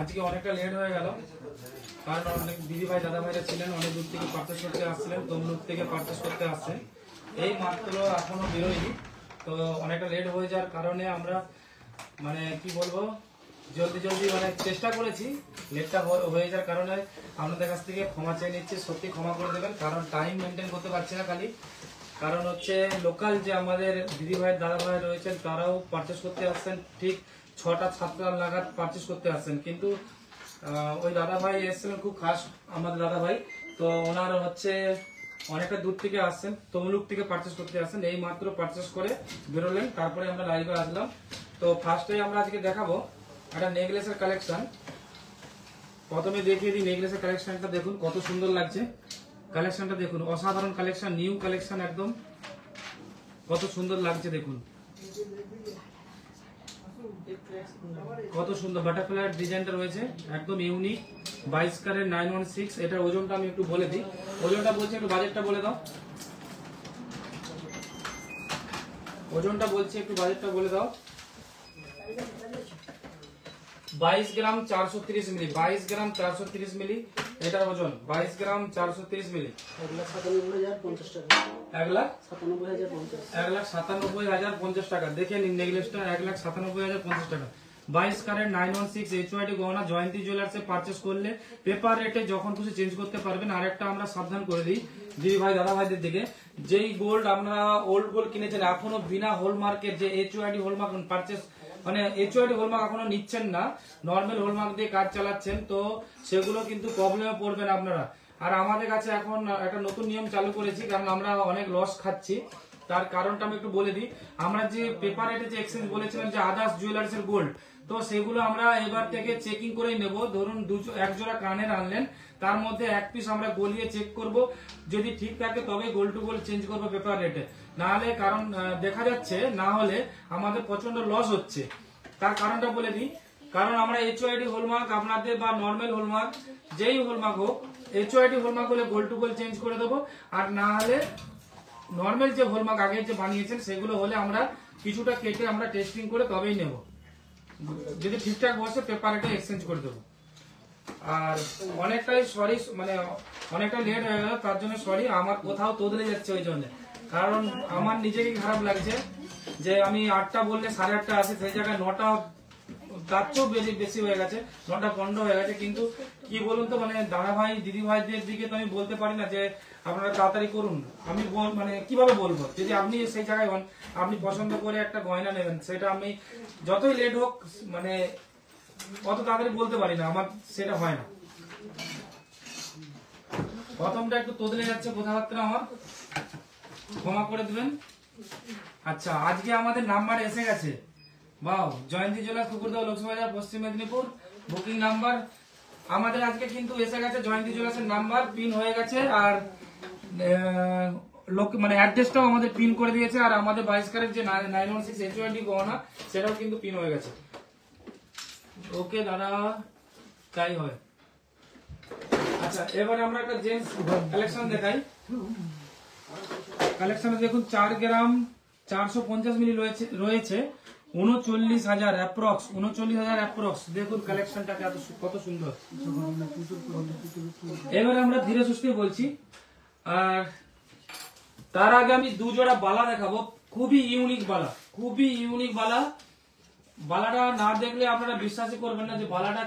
আজকে অনেকটা লেট হয়ে গেল, কারণ অনেক দিদি ভাই দাদা ভাইরা ছিলেন, অনেক দূর থেকে পারচেস করতে আসছিলেন, তমলুক থেকে পারচেস করতে আসছে। এই মাত্র এখনো বেরোয়নি, তো অনেকটা লেট হয়ে যাওয়ার কারণে আমরা মানে কি বলবো, জলদি জলদি মানে চেষ্টা করেছি, লেটটা হয়ে যাওয়ার কারণে আপনাদের কাছ থেকে ক্ষমা চেয়ে নিচ্ছি। সত্যি ক্ষমা করে দেবেন, কারণ টাইম মেনটেন করতে পারছি না খালি। কারণ হচ্ছে লোকাল যে আমাদের দিদি ভাই দাদা ভাই রয়েছেন তারাও পারচেস করতে আসছেন, ঠিক 6টা-7টা নাগাদ পারচেস করতে আসছেন, কিন্তু ওই দাদা ভাই এসেছিলেন খুব খাস আমাদের দাদা ভাই, তো ওনার হচ্ছে অনেকটা দূর থেকে আসছেন, তমলুক থেকে পারচেস করতে আসছেন। এই মাত্র পারচেস করে বেরোলেন, তারপরে আমরা লাইভে আসলাম। তো ফার্স্টে আমরা আজকে দেখাবো একটা নেকলেসের কালেকশন। প্রথমে দেখিয়ে দিই নেকলেসের কালেকশনটা, দেখুন কত সুন্দর লাগছে। কালেকশনটা দেখুন, অসাধারণ কালেকশন, নিউ কালেকশন, একদম কত সুন্দর লাগছে। দেখুন কত সুন্দর বাটারফ্লাই ডিজাইনটা রয়েছে, একদম ইউনিক। 22 ক্যারেট 916। এটার ওজনটা আমি একটু বলে দিই, ওজনটা বলছি, একটু বাজেটটা বলে দাও। ওজনটা বলছি, একটু বাজেটটা বলে দাও। 22 গ্রাম 430 মিলি, 22 গ্রাম 430 মিলি এটার ওজন, 22 গ্রাম 430 মিলি, 1,97,050 টাকা। দেখে নিন নেকলেসটা, 1,97,050 টাকা। 22 ক্যারেট 916 HYD গহনা জয়ন্তী জুয়েলার্সে পারচেস করলে পেপার রেটে যখন খুশি চেঞ্জ করতে পারবেন। আরেকটা আমরা সাবধান করে দিই দিদি ভাই দাদা ভাইদের দিকে, যেই গোল্ড আপনারা ওল্ড গোল্ড কিনেছেন এখনো বিনা হলমার্কের, যে HYD হলমার্ক পারচেস মানে HYD হলমার্ক এখনো নিচ্ছেন না, নর্মাল হলমার্ক দিয়ে কাজ চালাচ্ছেন, তো সেগুলো কিন্তু প্রবলেমে পড়বেন আপনারা। আর আমাদের কাছে এখন একটা নতুন নিয়ম চালু করেছি, কারণ আমরা অনেক লস খাচ্ছি। তার কারণটা আমি একটু বলে দিই। আমরা যে পেপার রেটে যে এক্সচেঞ্জ বলেছিলাম যে আদার্স জুয়েলার্স এর গোল্ড, তো সেগুলো আমরা এবার থেকে চেকিং করেই নেব। ধরুন এক জোড়া কানের আনলেন, তার মধ্যে এক পিস আমরা গলিয়ে চেক করব, যদি ঠিক থাকে তবে গোল্ড টু গোল্ড চেঞ্জ করবো পেপার রেটে, না হলে কারণ দেখা যাচ্ছে না হলে আমাদের প্রচন্ড লস হচ্ছে। তার কারণটা বলে দিই, কারণ আমরা HYD হলমার্ক আপনাদের বা নর্মাল হলমার্ক যেই হলমার্ক হোক, HYD হলমার্ক হলে গোল্ড টু গোল্ড চেঞ্জ করে দেবো, আর না হলে নর্মাল যে হলমার্ক আগে যে বানিয়েছেন সেগুলো হলে আমরা কিছুটা কেটে আমরা টেস্টিং করে তবেই নেব, যদি ঠিকঠাক বসে পেপার রেটে এক্সচেঞ্জ করে দেবো। আর অনেকটাই সরি, মানে অনেকটা লেট হয়ে গেল, তার জন্য সরি। আমার কোথাও তোদলে যাচ্ছে ওই জন্য, কারণ আমার নিজেকে খারাপ লাগছে যে আমি 8টা বললে 8:30 আসে, সেই জায়গায় 9টা তার চেয়েও বেশি হয়ে গেছে, 9টা 15 হয়ে গেছে। কিন্তু কি বলুন তো, মানে দাদা ভাই দিদি ভাইদের দিকে তো আমি বলতে পারি না যে আপনারা তাড়াতাড়ি করুন। আমি মানে কিভাবে বলবো, যদি আপনি সেই জায়গায় হন, আপনি পছন্দ করে একটা গয়না নেবেন, সেটা আমি যতই লেট হোক মানে অত তাড়াতাড়ি বলতে পারি না, আমার সেটা হয় না। প্রথমটা একটু তোদলে যাচ্ছে কথাবার্তা, আমার ক্ষমা করে দিবেন। আচ্ছা, আজকে আমাদের নাম্বার এসে গেছে, বাও, জয়ন্তী জুয়েলার্স কুকুরদহ লক্ষ্মীবাজার পশ্চিম মেদিনীপুর, বুকিং নাম্বার আমাদের আজকে কিন্তু এসে গেছে। জয়ন্তী জুয়েলার্সের নাম্বার পিন হয়ে গেছে, আর মানে অ্যাড্রেসটাও আমাদের পিন করে দিয়েছে, আর আমাদের 22 ক্যারেট যে 916 HYD গহনা সেটাও কিন্তু পিন হয়ে গেছে। ওকে দাদা, তাই হয়। আচ্ছা, এবারে আমরা একটা জেন্টস কালেকশন দেখাই। কালেকশনে দেখুন 4 গ্রাম 450 মিলি রয়েছে 39,000 অ্যাপ্রক্স, 39,000 অ্যাপ্রক্স। দেখুন কালেকশনটা কত সুন্দর। এবারে আমরা ধীরে সুস্থে বলছি, আর তার আগে আমি 2 জোড়া বালা দেখাবো, খুবই ইউনিক বালা, খুবই ইউনিক বালা। বালাটা না দেখলে আপনারা বিশ্বাসই করবেন না যে বালাটা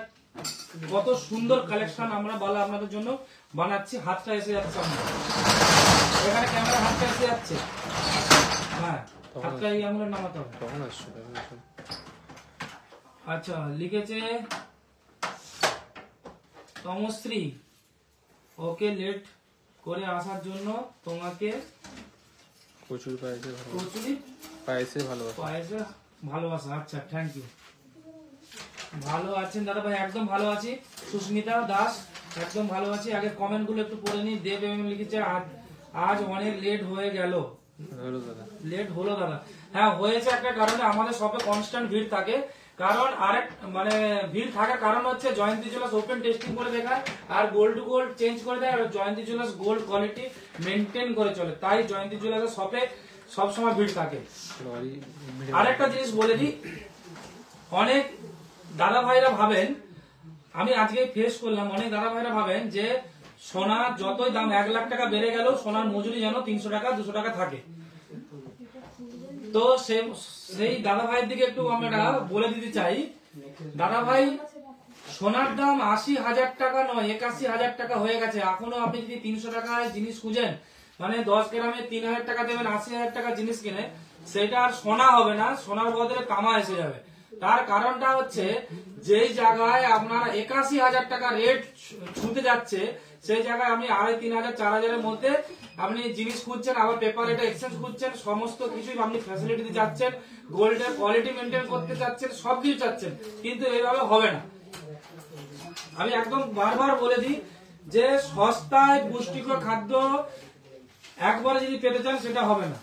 কত সুন্দর কালেকশন। আমরা বালা আপনাদের জন্য বানাচ্ছি। হাতটা এসে যাচ্ছে, এখানে ক্যামেরা হাতটা এসে যাচ্ছে, হ্যাঁ হাতটা এই আঙুলের নামাতে হবে। আচ্ছা, লিখেছে তমশ্রী, ওকে লেট করে আসার জন্য তোমাকে প্রচুর পায়েসে ভালোবাসা। আচ্ছা, থ্যাংক ইউ। ভালো আছেন দাদা ভাই? একদম ভালো আছি। সুস্মিতা দাস, একদম ভালো আছি। আগে কমেন্ট গুলো একটু পড়ে নি। দেব লিখেছে আজ অনেক লেট হয়ে গেল। লেট হলো দাদা, হ্যাঁ হয়েছে একটা কারণে, আমাদের শপে কনস্ট্যান্ট ভিড় থাকে। কারণ আরেক মানে ভিড় থাকার কারণ হচ্ছে জয়ন্তী জুয়েলার্স ওপেন টেস্টিং করে দেখায়, আর গোল্ড টু গোল্ড চেঞ্জ করে দেয়, আর জয়ন্তী জুয়েলার্স গোল্ড কোয়ালিটি মেনটেন করে চলে, তাই জয়ন্তী জুয়েলার্স শপে সবসময় ভিড় থাকে। আরেকটা জিনিস বলে দিই, অনেক দাদা ভাইরা ভাবেন আমি আজকে ফেস করলাম, অনেক দাদা ভাইরা ভাবেন যে সোনা যতই দাম 1 লাখ টাকা বেড়ে গেল সোনার মজুরি যেন 300 টাকা 200 টাকা থাকে। তো সেই দাদা ভাইয়ের দিকে একটু আমরা বলে দিতে চাই, দাদা ভাই সোনার দাম 80,000 টাকা নয় 81,000 টাকা হয়ে গেছে। এখনো আপনি যদি 300 টাকায় জিনিস খুঁজেন, মানে 10 গ্রামে 3,000 টাকা দেবেন 80,000 টাকা জিনিস কিনে, সেটা আর সোনা হবে না, সোনার বদলে তামা এসে যাবে। তার কারণটা হচ্ছে যেই জায়গায় আপনার 81,000 টাকা রেট ছুঁতে যাচ্ছে, সেই জায়গায় আপনি 2,500, 3,000, 4,000 মধ্যে আপনি জিনিস খুঁজছেন, আবার পেপার রেটে এক্সচেঞ্জ খুঁজছেন, সমস্ত কিছুই আপনি ফ্যাসিলিটি দিতে চাচ্ছেন, গোল্ডের কোয়ালিটি মেনটেন করতে চাচ্ছেন, সবকিছু চাচ্ছেন, কিন্তু এইভাবে হবে না। আমি একদম বারবার বলে দিই যে সস্তায় পুষ্টিকর খাদ্য একবারে যদি পেতে চান সেটা হবে না।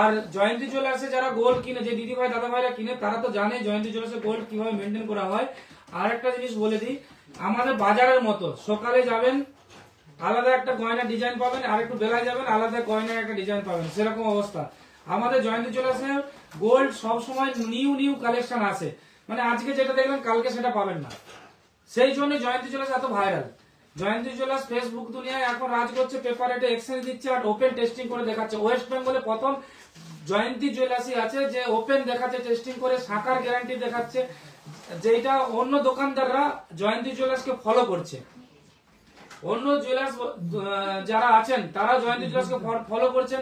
আর জয়ন্তী জুয়েলার্সে যারা গোল্ড কিনে, যে দিদি ভাই দাদা ভাইরা কিনে, তারা তো জানে জয়ন্তী জুয়েলার্সে গোল্ড কিভাবে মেনটেন করা হয়। আর একটা জিনিস বলে দিই, আমাদের বাজারের মতো সকালে যাবেন আলাদা একটা গয়না ডিজাইন পাবেন, আর একটু বেলায় যাবেন আলাদা গয়নার একটা ডিজাইন পাবেন, সেরকম অবস্থা। আমাদের জয়ন্তী জুয়েলার্সে গোল্ড সবসময় নিউ কালেকশন আসে, মানে আজকে যেটা দেখবেন কালকে সেটা পাবেন না। সেই জন্য জয়ন্তী জুয়েলার্স এত ভাইরাল। জয়ন্তী জুয়েলার্স ফেসবুক দুনিয়ায় এখন রাজ করছে, পেপার রেটে এক্সচেঞ্জ দিচ্ছে আর ওপেন টেস্টিং করে দেখাচ্ছে। ওয়েস্ট বেঙ্গলে প্রথম জয়ন্তী জুয়েলার্সই আছে যে ওপেন দেখাচ্ছে, টেস্টিং করে শাখার গ্যারান্টি দেখাচ্ছে, যেটা অন্য দোকানদাররা জয়ন্তী জুয়েলার্সকে ফলো করছে। অন্য জুয়েলার্স যারা আছেন তারা জয়ন্তী জুয়েলার্সকে ফলো করছেন,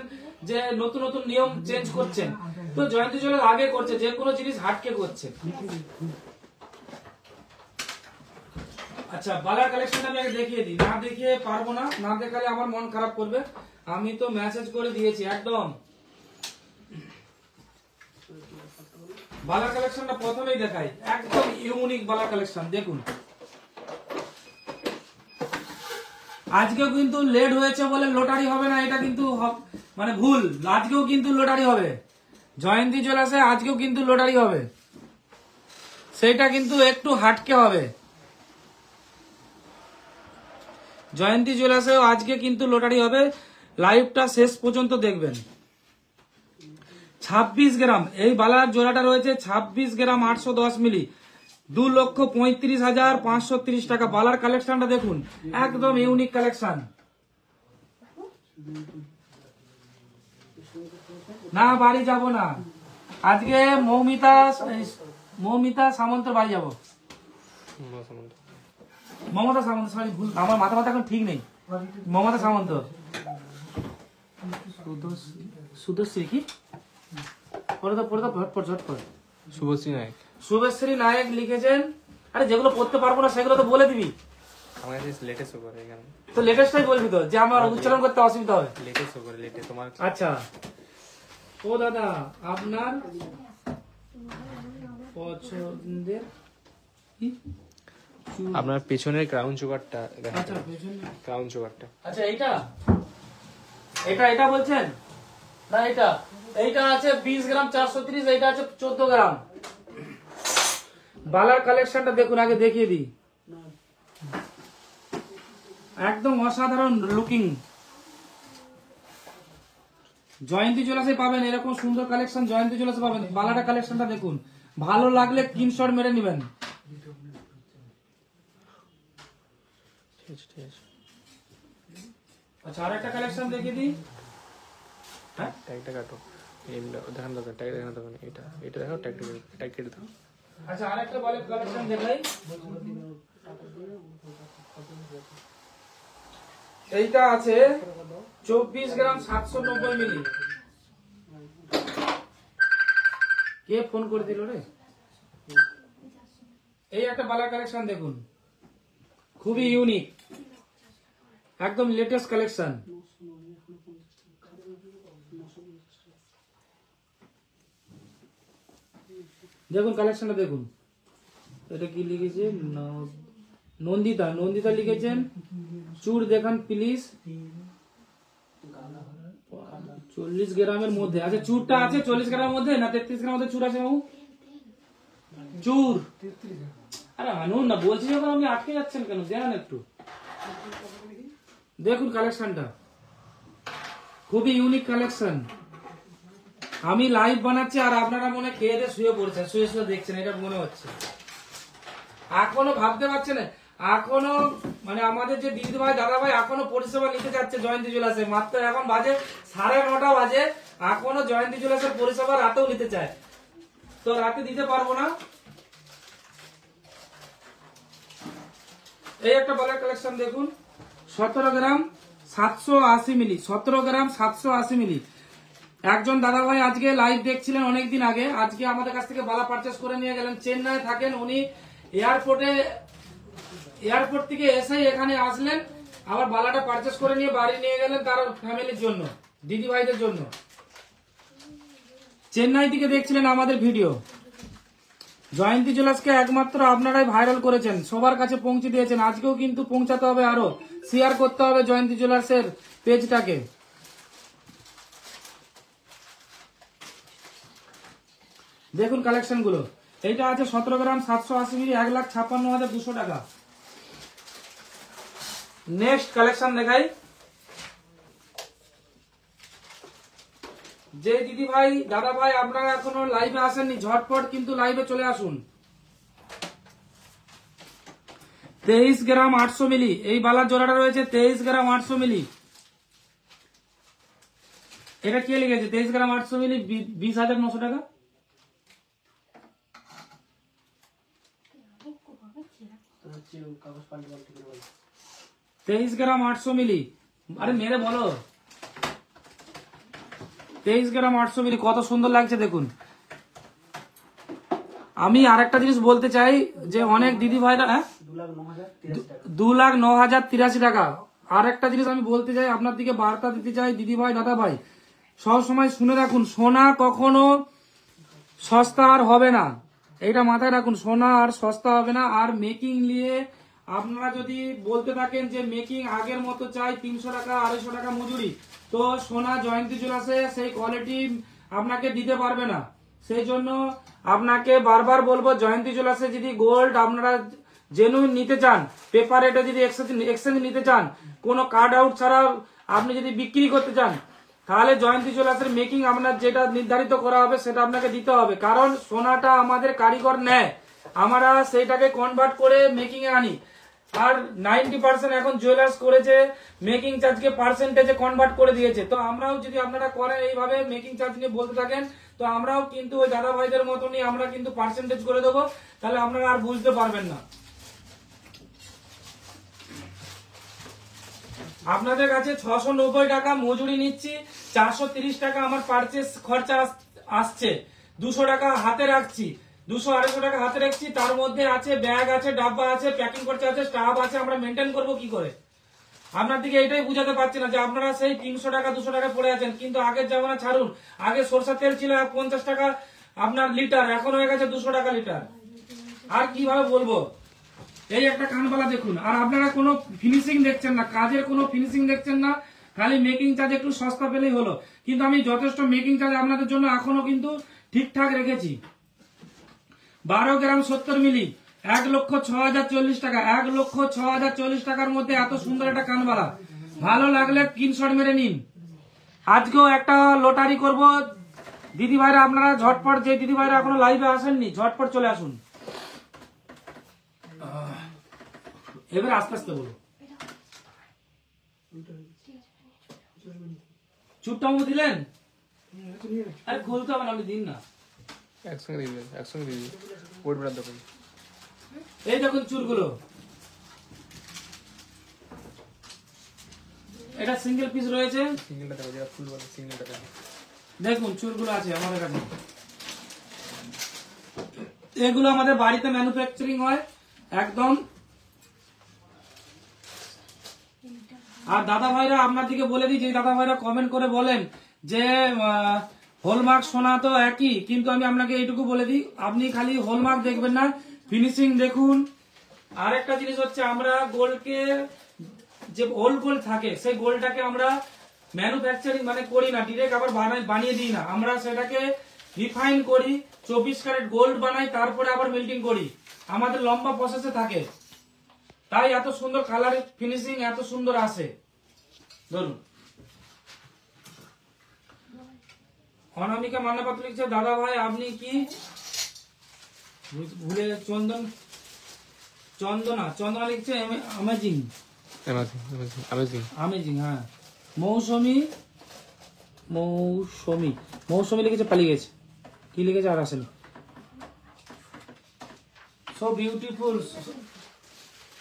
যে নতুন নিয়ম চেঞ্জ করছেন। তো জয়ন্তী জুয়েলার্স আগে করছে, যে কোনো জিনিস হাটকে করছে। আচ্ছা, বালার কালেকশনটা আমি আগে দেখিয়ে দিই, না দেখিয়ে পারবো না, না দেখালে আমার মন খারাপ করবে। আমি তো মেসেজ করে দিয়েছি একদম। বালার কালেকশনটা প্রথমেই দেখাই, একদম ইউনিক বালার কালেকশন দেখুন। আজকেও কিন্তু লেট হয়েছে বলে লটারি হবে না, এটা কিন্তু মানে ভুল। আজকেও কিন্তু লটারি হবে, জয়ন্তী জুয়েলার্সে আজকেও কিন্তু লটারি হবে, সেটা কিন্তু একটু হাটকে হবে। জয়ন্তী জুয়েলার্সে আজকে কিন্তু লটারি হবে, লাইভটা শেষ পর্যন্ত দেখবেন। 26 গ্রাম এই বালার জোড়াটা রয়েছে, 26 গ্রাম 810 মিলি, 2,35,530 টাকা। বালার কালেকশনটা দেখুন, একদম ইউনিক কালেকশন। না বাড়ি যাব না, আজকে মৌমিতা সামন্ত বাড়ি যাব। মমতা সামন্ত, সরি ভুল, আমার মাথা এখন ঠিক নেই। মমতা সামন্ত, সুদশ্রী কি শুভশ্রী নায়ক লিখেছেন। আরে যেগুলো পড়তে পারবো না সেগুলো তো বলে দিবি, তো লেটেস্টটাই বলবি তো, যে আমার উচ্চারণ করতে অসুবিধা হবে। আচ্ছা, ও দাদা আপনার পছন্দের আপনার পেছনের ক্রাউন চোকারটা, আচ্ছা পেছনে ক্রাউন চোকারটা, আচ্ছা এটা বলছেন না, এইটা আছে 20 গ্রাম 430, এইটা আছে 14 গ্রাম। বালার কালেকশনটা দেখুন, আগে দেখিয়ে দিই, একদম অসাধারণ লুকিং। জয়ন্তী জুয়েলার্সে পাবেন এরকম সুন্দর কালেকশন, জয়ন্তী জুয়েলার্সে পাবেন। বালাটা কালেকশনটা দেখুন, ভালো লাগলে স্ক্রিনশট মেরে নেবেন। আচ্ছা, আর একটা কালেকশন দেখিয়ে দিই। হ্যাঁ, ট্যাগটা কাটো, দেখান দোকান, ট্যাগ দেখান দোকান, এটা দেখো, ট্যাগ কেটে দাও। আচ্ছা, আরেকটা বালের কালেকশন দেখাই। এইটা আছে 24 গ্রাম 790 মিলি। কে ফোন করে দিল রে? এই একটা বালার কালেকশন দেখুন, খুবই ইউনিক, একদম লেটেস্ট কালেকশন। দেখুন কালেকশনটা দেখুন, এটা কি লিখেছে, নন্দিতা লিখেছেন। চুর দেখান প্লিজ, 40 গ্রামের মধ্যে। আচ্ছা, চুরটা আছে 40 গ্রামের মধ্যে না 33 গ্রামের মধ্যে চুর আছে বাবু? চুর, আরে আনুন না, বলছি যখন আপনি আটকে যাচ্ছেন কেন, দেখান একটু। দেখুন কালেকশনটা, খুবই ইউনিক কালেকশন। আমি লাইভ বানাচ্ছি আর আপনারা মনে খেয়ে দিয়ে শুয়ে পড়েছেন, শুয়ে দেখছেন, এটা মনে হচ্ছে। এখনো ভাবতে পারছে না, এখনো মানে আমাদের যে দিদি ভাই দাদা ভাই এখনো পরিষেবা নিতে যাচ্ছে জয়ন্তী জুয়েলার্সে। মাত্র এখন বাজে 9:30 বাজে, এখনো জয়ন্তী জুয়েলার্সের পরিষেবা রাতেও নিতে চায়, তো রাতে দিতে পারবো না। এই একটা বালার কালেকশন দেখুন, 17 গ্রাম 780 মিলি, 17 গ্রাম 780 মিলি। একজন দাদা ভাই আজকে লাইভ দেখছিলেন অনেকদিন আগে, আজকে আমাদের কাছ থেকে বালা পারচেস করে নিয়ে গেলেন। চেন্নাই থাকেন উনি, এয়ারপোর্ট থেকে এসে এখানে আসলেন, আবার বালাটা পারচেস করে নিয়ে বাড়ি নিয়ে গেলেন তার ফ্যামিলির জন্য, দিদি ভাইদের জন্য। চেন্নাই থেকে দেখছিলেন আমাদের ভিডিও। জয়ন্তী জুয়েলার্সকে একমাত্র আপনারাই ভাইরাল করেছেন, সবার কাছে পৌঁছে দিয়েছেন। আজকেও কিন্তু পৌঁছাতে হবে, আরো শেয়ার করতে হবে জয়ন্তী জুয়েলার্সের পেজটাকে। দেখুন কালেকশন গুলো, এইটা আছে 17 গ্রাম 780 মিলি, 1,56,200 টাকা। নেক্সট কালেকশন দেখাই। যে দিদি ভাই দাদা ভাই আপনারা এখনো লাইভে আসেননি, ঝটপট কিন্তু লাইভে চলে আসুন। 23 গ্রাম 800 মিলি, এই বালার জোড়াটা রয়েছে 23 গ্রাম 800 মিলি। এটা কে লিখেছে 23 গ্রাম 800 মিলি 20,900 টাকা? 23 গ্রাম 800 মিলি, আরে মেরে বলো 23 গ্রাম 800 মিলি, কত সুন্দর লাগছে দেখুন। আমি আরেকটা জিনিস বলতে চাই যে অনেক দিদি ভাইরা 2,09,083 টাকা। আর একটা জিনিস আমি বলতে চাই, আপনার দিকে বার্তা দিতে চাই দিদি ভাই দাদা ভাই, সব সময় শুনে রাখুন, সোনা কখনো সস্তা আর হবে না, এইটা মাথায় রাখুন, সোনা আর সস্তা হবে না। আর মেকিং নিয়ে আপনারা যদি বলতে থাকেন যে মেকিং আগের মতো চাই 300 টাকা 250 টাকা মজুরি, তো সোনা জয়ন্তী জুয়েলার্সে সেই কোয়ালিটি আপনাকে দিতে পারবে না। সেই জন্য আপনাকে বারবার বলবো, জয়ন্তী জুয়েলার্সে যদি গোল্ড আপনারা জেনুইন নিতে চান, পেপার রেটে যদি এক্সচেঞ্জ নিতে চান, কোনো কার্ড আউট ছাড়া আপনি যদি বিক্রি করতে চান, তাহলে জয়ন্তী জুয়েলার্সের মেকিং আপনার যেটা নির্ধারিত করা হবে সেটা আপনাকে দিতে হবে। কারণ সোনাটা আমাদের কারিগর নেয়, আমরা সেইটাকে কনভার্ট করে মেকিং এ আনি। আর 90% এখন জুয়েলার্স করেছে মেকিং চার্জকে পার্সেন্টেজে কনভার্ট করে দিয়েছে। তো আমরাও যদি আপনারা করেন এইভাবে মেকিং চার্জ নিয়ে বলতে থাকেন, তো আমরাও কিন্তু ওই দাদা ভাইদের মতনই আমরা কিন্তু পার্সেন্টেজ করে দেবো, তাহলে আপনারা আর বুঝতে পারবেন না। আপনাদের কাছে 690 টাকা মজুরি নিচ্ছি, 430 টাকা আমার পারচেস খরচা আসছে, 200 টাকা হাতে রাখছি, 200-250 টাকা হাতে রাখছি, তার মধ্যে আছে ব্যাগ আছে, ডাব্বা আছে, প্যাকিং খরচা আছে, স্টাফ আছে, আমরা মেনটেন করবো কি করে? আপনার দিকে এটাই বুঝাতে পারছি না যে আপনারা সেই 300 টাকা 200 টাকা পড়ে আছেন। কিন্তু আগের জামানা ছাড়ুন, আগে সরষের তেল ছিল 50 টাকা আপনার লিটার, এখন হয়ে গেছে 200 টাকা লিটার। আর কিভাবে বলবো? এই একটা কানবালা দেখুন, আর আপনারা কোনো ফিনিশিং দেখছেন না, কাজের কোনো ফিনিশিং দেখছেন না, খালি মেকিং চার্জ একটু সস্তা পেলেই হলো। কিন্তু আমি যথেষ্ট মেকিং চার্জ আপনাদের জন্য এখনো কিন্তু ঠিকঠাক রেখেছি। 12 গ্রাম 70 মিলি, 1,06,040 টাকা, 1,06,040 টাকার মধ্যে এত সুন্দর একটা কানবালা। ভালো লাগলে স্ক্রিনশট মেরে নিন। আজকেও একটা লটারি করব দিদি ভাইরা, আপনারা ঝটপট, যে দিদি ভাইরা এখনো লাইভে আসেননি ঝটপট চলে আসুন। এবার আস্তে আস্তে বলো, চুপটাও দিলেন? আরে খুলতে হবে না, আপনি দিন না, একসঙ্গে দিয়ে দিবেন, একসঙ্গে দিয়ে দিবেন, ওয়েট বাড়ার দরকার। এই দেখুন চুলগুলো, এটা সিঙ্গেল পিস রয়েছে, সিঙ্গেলটা দেখো, যেটা ফুল বলে সিঙ্গেলটা দেখো, দেখুন চুলগুলো আছে আমাদের কাছে। এগুলো আমাদের বাড়িতে ম্যানুফ্যাকচারিং হয় একদম। আর দাদা ভাইরা আপনার দিকে বলে দিই, যে দাদা ভাইরা কমেন্ট করে বলেন যে হলমার্ক সোনা তো একই, কিন্তু আমি আপনাকে এইটুকু বলে দিই, আপনি খালি হলমার্ক দেখবেন না, ফিনিশিং দেখুন। আরেকটা জিনিস হচ্ছে, আমরা গোল্ডকে যে ওল্ড গোল্ড থাকে সেই গোল্ডটাকে আমরা ম্যানুফ্যাকচারিং মানে করি না, ডিরেক্ট আবার বানিয়ে দিই না, আমরা সেটাকে রিফাইন করি, 24 ক্যারেট গোল্ড বানাই, তারপরে আবার মেল্টিং করি, আমাদের লম্বা প্রসেসে থাকে, তাই এত সুন্দর কালার ফিনিশিং এত সুন্দর আসে। ধরুন অনামিকা মান্নাপাত্র লিখছে, দাদা ভাই আপনি কি ভুলে চন্দন চন্দনা, চন্দনা লিখছে অ্যামেজিং, অ্যামেজিং, হ্যাঁ। মৌসুমি, মৌসুমি, মৌসুমি লিখেছে, পালিয়ে গেছে, কি লিখেছে আর আসেনি। সো বিউটিফুল,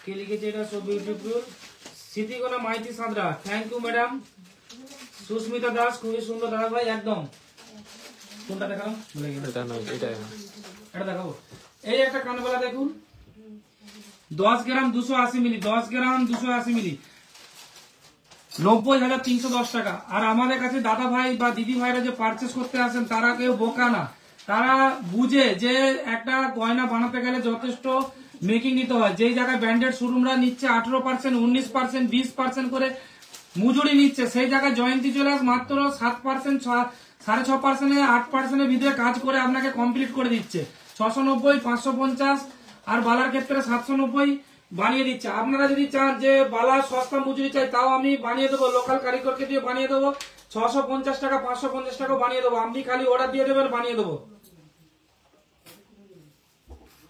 কি লিখেছে এটা, so beautiful. Smritikona Maity Santra, thank you madam. Susmita Das, খুবই সুন্দর দাদা ভাই, একদম। কোনটা দেখালাম বলে গেল, এটা দেখাবো। এই একটা কানবালা দেখুন, 10 গ্রাম 280 মিলি, 10 গ্রাম 280 মিলি, 90,310 টাকা। আর আমাদের কাছে দাদা ভাই বা দিদি ভাইরা যে পারচেস করতে আসেন তারা কেউ বোকা না, তারা বুঝে যে একটা গয়না বানাতে গেলে যথেষ্ট মেকিং নিতে হয়। যেই জায়গায় ব্র্যান্ডেড শোরুমরা নিচ্ছে 18%, 19%, 20% করে মজুরি নিচ্ছে, সেই জায়গায় জয়ন্তী জুয়েলার্স মাত্র 7%, 6.5%, 8% ভিতরে কাজ করে আপনাকে কমপ্লিট করে দিচ্ছে। 690, 550 আর বালার ক্ষেত্রে 790 বানিয়ে দিচ্ছে। আপনারা যদি চান যে বালা সস্তা মজুরি চাই, তাও আমি বানিয়ে দেবো, লোকাল কারিগরকে দিয়ে বানিয়ে দেবো। 650 টাকা, 550 টাকা বানিয়ে দেবো, আপনি খালি অর্ডার দিয়ে দেবেন, বানিয়ে দেবো।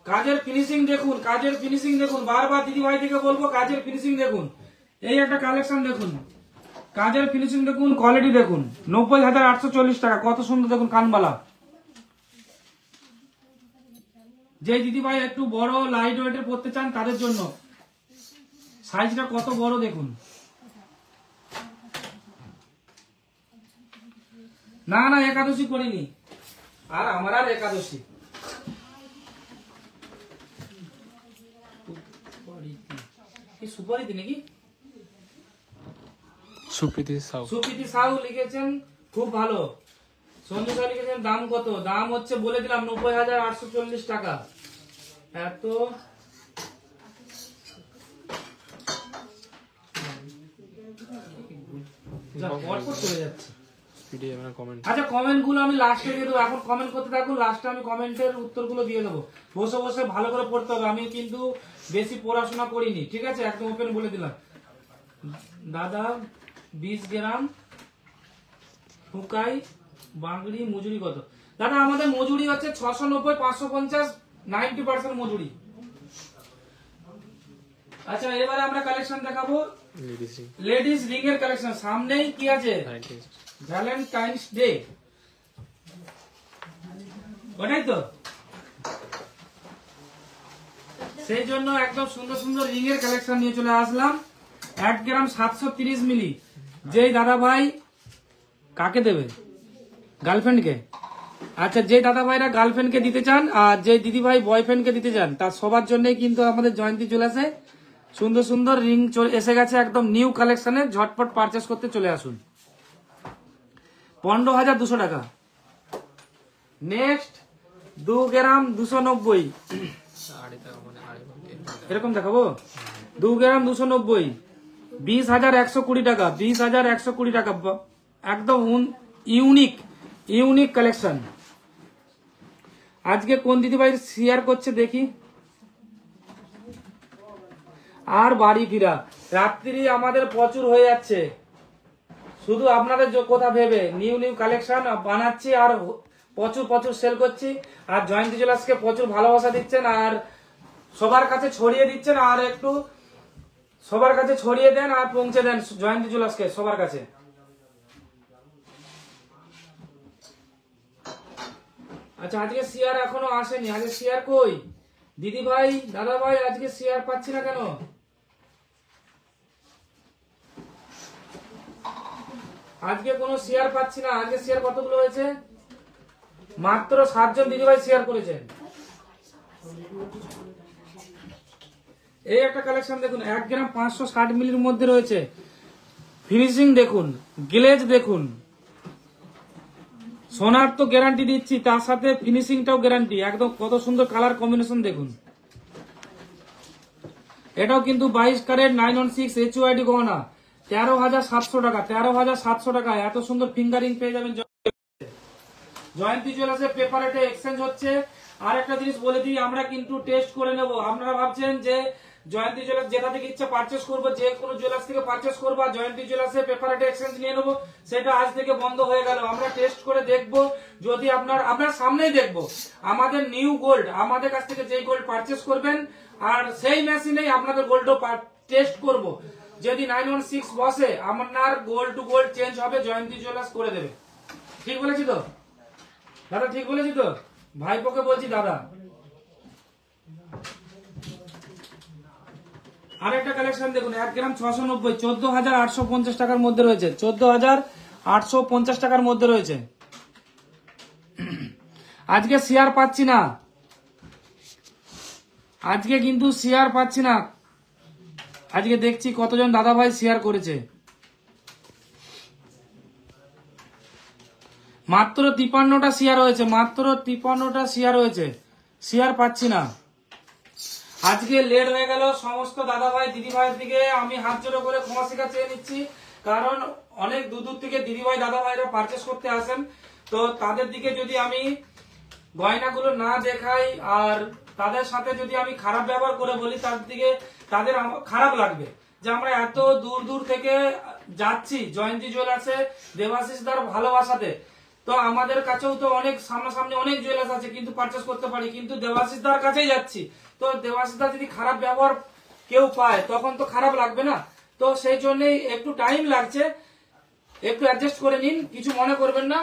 কাজের ফিনিশিং দেখুন, কাজের ফিনিশিং দেখুন, বারবার দিদি ভাই থেকে বলবো কাজের ফিনিশিং দেখুন। এই একটা কালেকশন দেখুন, কাজের ফিনিশিং দেখুন, কোয়ালিটি দেখুন। 90,840 টাকা, কত সুন্দর দেখুন কানবালা। যে দিদি ভাই একটু বড় লাইট ওয়েটের পড়তে চান তাদের জন্য, সাইজটা কত বড় দেখুন। না না, একাদশী করিনি, আর আমার আর একাদশী। সুপারিতি নাকি, সুপ্রীতি সাউ, সুপ্রীতি সাউ লিখেছেন, খুব ভালো। সঞ্জু সাউ লিখেছেন, দাম কত? দাম হচ্ছে বলে দিলাম 90,840 টাকা। এত চলে যাচ্ছে। আচ্ছা, কমেন্ট গুলো আমি লাস্টে দিয়ে দেবো, এখন কমেন্ট করতে থাকুন, লাস্টে আমি কমেন্টের উত্তর গুলো দিয়ে দেবো। বসে বসে ভালো করে পড়তে হবে, আমি কিন্তু বেশি পড়াশোনা করিনি, ঠিক আছে, একদম ওপেন বলে দিলাম। দাদা 20 গ্রাম হুকাই বাংড়ি মজুরি কত? দাদা আমাদের মজুরি হচ্ছে 690, 550, 90% মজুরি। আচ্ছা, এবারে আমরা কালেকশন দেখাবো লেডিস রিং এর কালেকশন। সামনেই কি আছে, ভ্যালেন্টাইন্স ডে, ওটাই তো, সেই জন্য একদম সুন্দর সুন্দর রিং এর কালেকশন নিয়ে চলে আসলাম। 1 গ্রাম 730 মিলি। যেই দাদা ভাই কাকে দেবে, গার্লফ্রেন্ডকে, আচ্ছা, যে দাদা ভাইরা গার্লফ্রেন্ডকে দিতে চান আর যে দিদি ভাই বয়ফ্রেন্ডকে দিতে চান, তার সবার জন্যই কিন্তু আমাদের জয়ন্তী জুয়েলার্সে সুন্দর সুন্দর রিং এসে গেছে, একদম নিউ কালেকশনে। ঝটপট পারচেস করতে চলে আসুন। 15,200 টাকা। নেক্সট 2 গ্রাম 290, এরকম দেখাবো। 2 গ্রাম 290, 20,120 টাকা, 20,120 টাকা, একদম ইউনিক কালেকশন। আজকে কোন দিদি ভাই শেয়ার করছে দেখি। আর বাড়ি ফিরা, রাত্রি আমাদের প্রচুর হয়ে যাচ্ছে, শুধু আপনাদের কথা ভেবে নিউ কালেকশন বানাচ্ছি আর প্রচুর সেল করছি। আর জয়ন্তী জুয়েলার্সকে প্রচুর ভালোবাসা দিচ্ছেন আর সবার কাছে ছড়িয়ে দিচ্ছেন, আর একটু সবার কাছে ছড়িয়ে দেন আর পৌঁছে দেন জয়ন্তী জুয়েলার্সকে সবার কাছে। আচ্ছা, আজকে শেয়ার এখনো আসেনি, আজকে শেয়ার কই দিদি ভাই দাদা ভাই, আজকে শেয়ার পাচ্ছি না কেন? আজকে কোনো শেয়ার পাচ্ছি না। আজকে শেয়ার কতগুলো হয়েছে? মাত্র 7 জন দিদি ভাই শেয়ার করেছেন। এই একটা কালেকশন দেখুন, 1 গ্রাম 560 মিলির মধ্যে রয়েছে। ফিনিশিং দেখুন, গ্লেজ দেখুন, সোনার তো গ্যারান্টি দিচ্ছি, তার সাথে ফিনিশিংটাও গ্যারান্টি। একদম কত সুন্দর কালার কম্বিনেশন দেখুন। এটাও কিন্তু 22 ক্যারেট 916 HUID গহনা, 13,700 টাকা, 13,700 টাকা। এত সুন্দর ফিঙ্গারিং পেয়ে যাবেন জয়ন্তী জুয়েলার্সে। পেপার এটা এক্সচেঞ্জ হচ্ছে, আর একটা জিনিস বলে দিই, আমরা কিন্তু টেস্ট করে নেব। আপনারা ভাবছেন যে জয়ন্তী জুয়েলার্স যেটা থেকে ইচ্ছা পারচেস করবো, যে কোনো জুয়েলার্স থেকে পারচেস করবো আর জয়ন্তী জুয়েলার্সে পেপার এক্সচেঞ্জ নিয়ে নেবো, সেটা আজ থেকে বন্ধ হয়ে গেল। আমরা টেস্ট করে দেখব, যদি আপনার সামনেই দেখব আমাদের নিউ গোল্ড, আমাদের কাছ থেকে যেই গোল্ড পারচেস করবেন আর সেই মেশিনেই আপনাদের গোল্ডও টেস্ট করব। যদি 916 বসে আপনার গোল্ড টু গোল্ড চেঞ্জ হবে, জয়ন্তী জুয়েলার্স করে দেবে। ঠিক বলেছি তো দাদা? ঠিক বলেছি তো? ভাইপোকে বলছি দাদা। আরেকটা কালেকশন দেখুন, 1 গ্রাম 690, 14,850 টাকার মধ্যে রয়েছে, 14,850 টাকার মধ্যে রয়েছে। আজকে শেয়ার পাচ্ছি না, আজকে কিন্তু শেয়ার পাচ্ছি না। আজকে দেখছি কতজন দাদা ভাই শেয়ার করেছে, মাত্র 53টা শেয়ার হয়েছে, মাত্র 53টা শেয়ার হয়েছে, শেয়ার পাচ্ছি না। আজকে লেট হয়ে গেল, সমস্ত দাদা ভাই দিদি ভাইয়ের দিকে আমি হাত জোড়ো করে ক্ষমা স্বীকার চেয়ে নিচ্ছি, কারণ অনেক দূর দূর থেকে দিদি ভাই দাদা ভাইরা পারচেস করতে আসেন। তো তাদের দিকে যদি আমি গয়নাগুলো না দেখাই আর তাদের সাথে যদি আমি খারাপ ব্যবহার করে বলি, তাদের খারাপ লাগবে যে আমরা এত দূর দূর থেকে যাচ্ছি জয়ন্তী জুয়েলার্সে দেবাশিস দার ভালোবাসাতে। তো আমাদের কাছেও তো অনেক সামনাসামনি অনেক জুয়েলার্স আছে, কিন্তু পারচেস করতে পারি, কিন্তু দেবাশিস দার কাছেই যাচ্ছি। তো দেবাশিস দা যদি খারাপ ব্যবহার কেউ পায় তখন তো খারাপ লাগবে না। তো সেই জন্যই একটু টাইম লাগছে, একটু অ্যাডজাস্ট করে নিন, কিছু মনে করবেন না।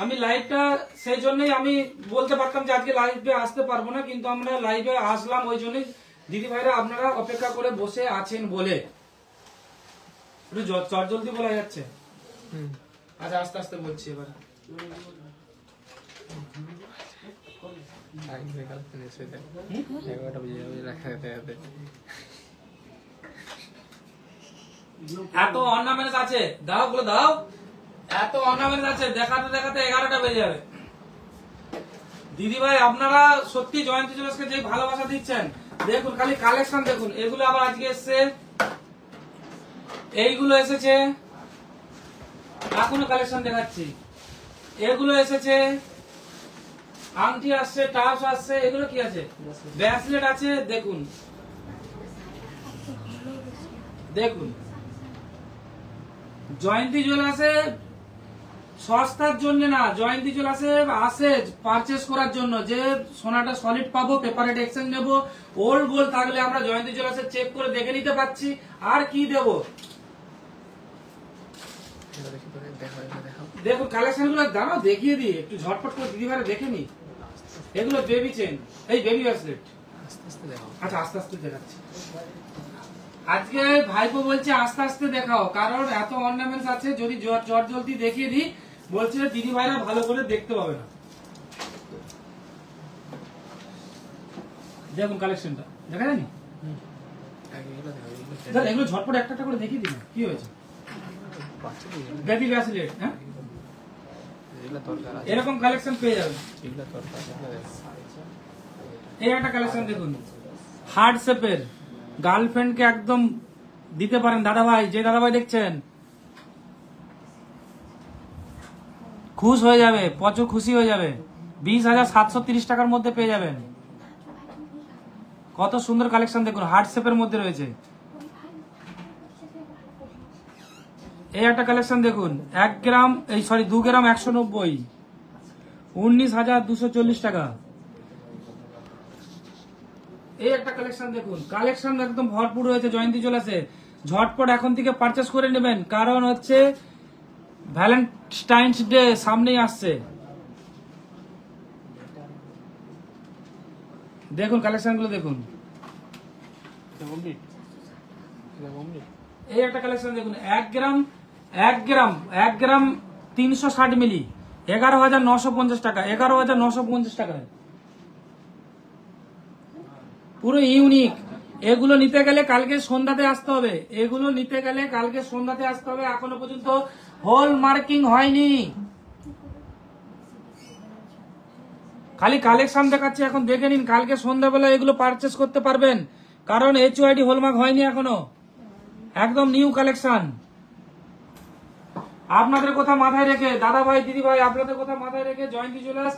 আমি লাইভটা সেই জন্যই আমি বলতে পারতাম যে আজকে লাইভে আসতে পারবো না, কিন্তু আমরা লাইভে আসলাম ওই জন্যই দিদি ভাইরা আপনারা অপেক্ষা করে বসে আছেন বলে। একটু চট জলদি বলা যাচ্ছে। আচ্ছা আস্তে আস্তে বলছি এবার। এত অর্নামেন্টস আছে, দাও বলে দাও, এত অর্নামেন্টস আছে, দেখাতে দেখাতে 11টা বেজে যাবে। দিদি ভাই আপনারা সত্যি জয়ন্তী জুয়েলার্সকে যে ভালোবাসা দিচ্ছেন, দেখুন খালি কালেকশন দেখুন। এগুলো আবার আজকে এসছে, এইগুলো এসেছে, এখনো কালেকশন দেখাচ্ছি। এগুলো এসেছে, আংটি আসছে, টাপস আসছে, এগুলো কি আছে, ব্রেসলেট আছে। দেখুন দেখুন জয়ন্তী জুয়েলার্সে সস্তার জন্য না, জয়ন্তী জুয়েলার্সে আসে পারচেস করার জন্য, যে সোনাটা সলিড পাবো, পেপার এক্সচেঞ্জ নেবো, ওল্ড গোল্ড থাকলে আমরা জয়ন্তী জুয়েলার্সে চেক করে দেখে নিতে পারছি। আর কি দেবো দেখুন কালেকশন গুলো দাঁড়াও দেখিয়ে দিই, একটু ঝটপট করে দিদি ভাইরা দেখে নি। এগুলো বেবি চেন, এই বেবি ব্রেসলেট। আচ্ছা আস্তে আস্তে দেখাচ্ছি। আজকে ভাইপো বলছে আস্তে আস্তে দেখাও, কারণ এত অর্নামেন্টস আছে, যদি জট জলদি দেখিয়ে দিই বলছে দিদি ভাইরা ভালো করে দেখতে পাবে না। দেখুন কালেকশনটা দেখা যায়নি, এগুলো ঝটপট একটা একটা করে দেখিয়ে দিন কি হয়েছে। বেবি ব্রেসলেট, হ্যাঁ এরকম কালেকশন পেয়ে যাবেন। এই একটা কালেকশন দেখুন, হার্ড শেপের, গার্লফ্রেন্ডকে একদম দিতে পারেন দাদা ভাই, যে দাদা ভাই দেখছেন খুশ হয়ে যাবে, প্রচুর খুশি হয়ে যাবে। 20,730 টাকার মধ্যে পেয়ে যাবেন। কত সুন্দর কালেকশন দেখুন, হার্ড শেপের মধ্যে রয়েছে। এই একটা কালেকশন দেখুন, 2 গ্রাম 190, 19,240 টাকা। এই একটা কালেকশন দেখুন, কালেকশন একদম ভরপুর রয়েছে জয়ন্তী জুয়েলার্সে। ঝটপট এখন থেকে পারচেস করে নেবেন, কারণ হচ্ছে ভ্যালেন্টাইন্স ডে সামনেই আসছে। দেখুন কালেকশন গুলো দেখুন। এই একটা কালেকশন দেখুন, 1 গ্রাম 360 মিলি, 11,950 টাকা, 11,950 টাকায় পুরো ইউনিক। এগুলো নিতে গেলে কালকে সন্ধ্যাতে আসতে হবে, এগুলো নিতে গেলে কালকে সন্ধ্যাতে আসতে হবে, এখনো পর্যন্ত হল মার্কিং হয়নি। খালি কালেকশন দেখাচ্ছে, এখন দেখে নিন, কালকে সন্ধ্যাবেলা এগুলো পারচেস করতে পারবেন, কারণ HYD হলমার্ক হয়নি এখনো, একদম নিউ কালেকশন। আপনাদের কথা মাথায় রেখে দাদা ভাই দিদি ভাই, আপনাদের কথা মাথায় রেখে জয়ন্তী জুয়েলার্স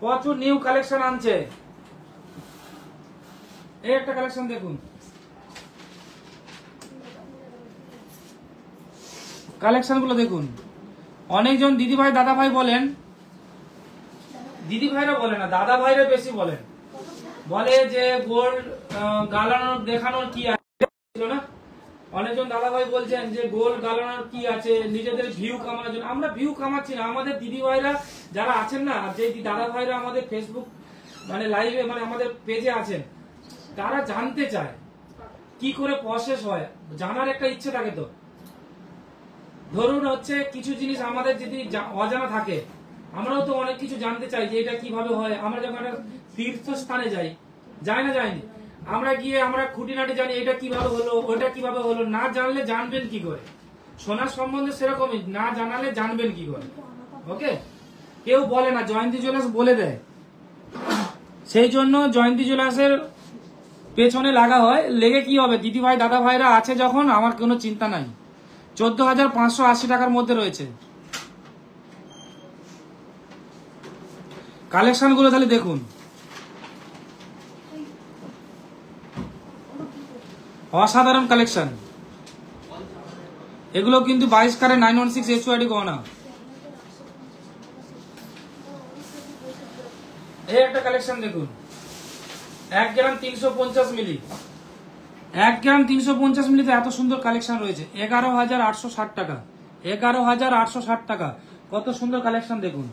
প্রচুর নিউ কালেকশন আনছে। এই একটা কালেকশন দেখুন, কালেকশন গুলো দেখুন। অনেকজন দিদি ভাই দাদা ভাই বলেন, দিদি ভাইরা বলে না, দাদা ভাইরা বেশি বলেন, বলে যে গোল্ড গালানোর দেখানোর কি আছে না। অনেকজন দাদা ভাই বলছেন যে গোল্ড গালানোর কি আছে, নিজেদের ভিউ কামানোর জন্য। আমরা ভিউ কামাচ্ছি না, আমাদের দিদি ভাইরা যারা আছেন না, যে দাদা ভাইরা আমাদের ফেসবুক মানে লাইভে মানে আমাদের পেজে আছেন, তারা জানতে চায় কি করে প্রসেস হয়, জানার একটা ইচ্ছে থাকে। তো ধরুন হচ্ছে কিছু জিনিস আমাদের যদি অজানা থাকে, আমরাও তো অনেক কিছু জানতে চাই যে এটা কিভাবে হয়। আমরা যখন একটা তীর্থস্থানে যাই না যাইনি, আমরা গিয়ে আমরা খুঁটিনাটি জানি এটা কিভাবে হলো, ওটা কিভাবে হলো। না জানলে জানবেন কি করে? সোনার সম্বন্ধে সেরকমই, না জানালে জানবেন কি করে? ওকে, কেউ বলে না, জয়ন্তী জুয়েলার্স বলে দেয়। সেই জন্য জয়ন্তী জুয়েলার্সের পেছনে লাগা হয়। লেগে কি হবে, দিদি ভাই দাদা ভাইরা আছে যখন, আমার কোনো চিন্তা নাই। 14,580 টাকার মধ্যে রয়েছে কালেকশন গুলো, তাহলে দেখুন। অসাধারণ কালেকশন এগুলো কিন্তু 22 ক্যারেট 916 HYD গহনা। এই একটা কালেকশন দেখুন, 1 গ্রাম 350 মিলি, 1 গ্রাম 350 মিলিতে এত সুন্দর কালেকশন রয়েছে। 11,860 টাকা, 11,860 টাকা। কত সুন্দর কালেকশন দেখুন।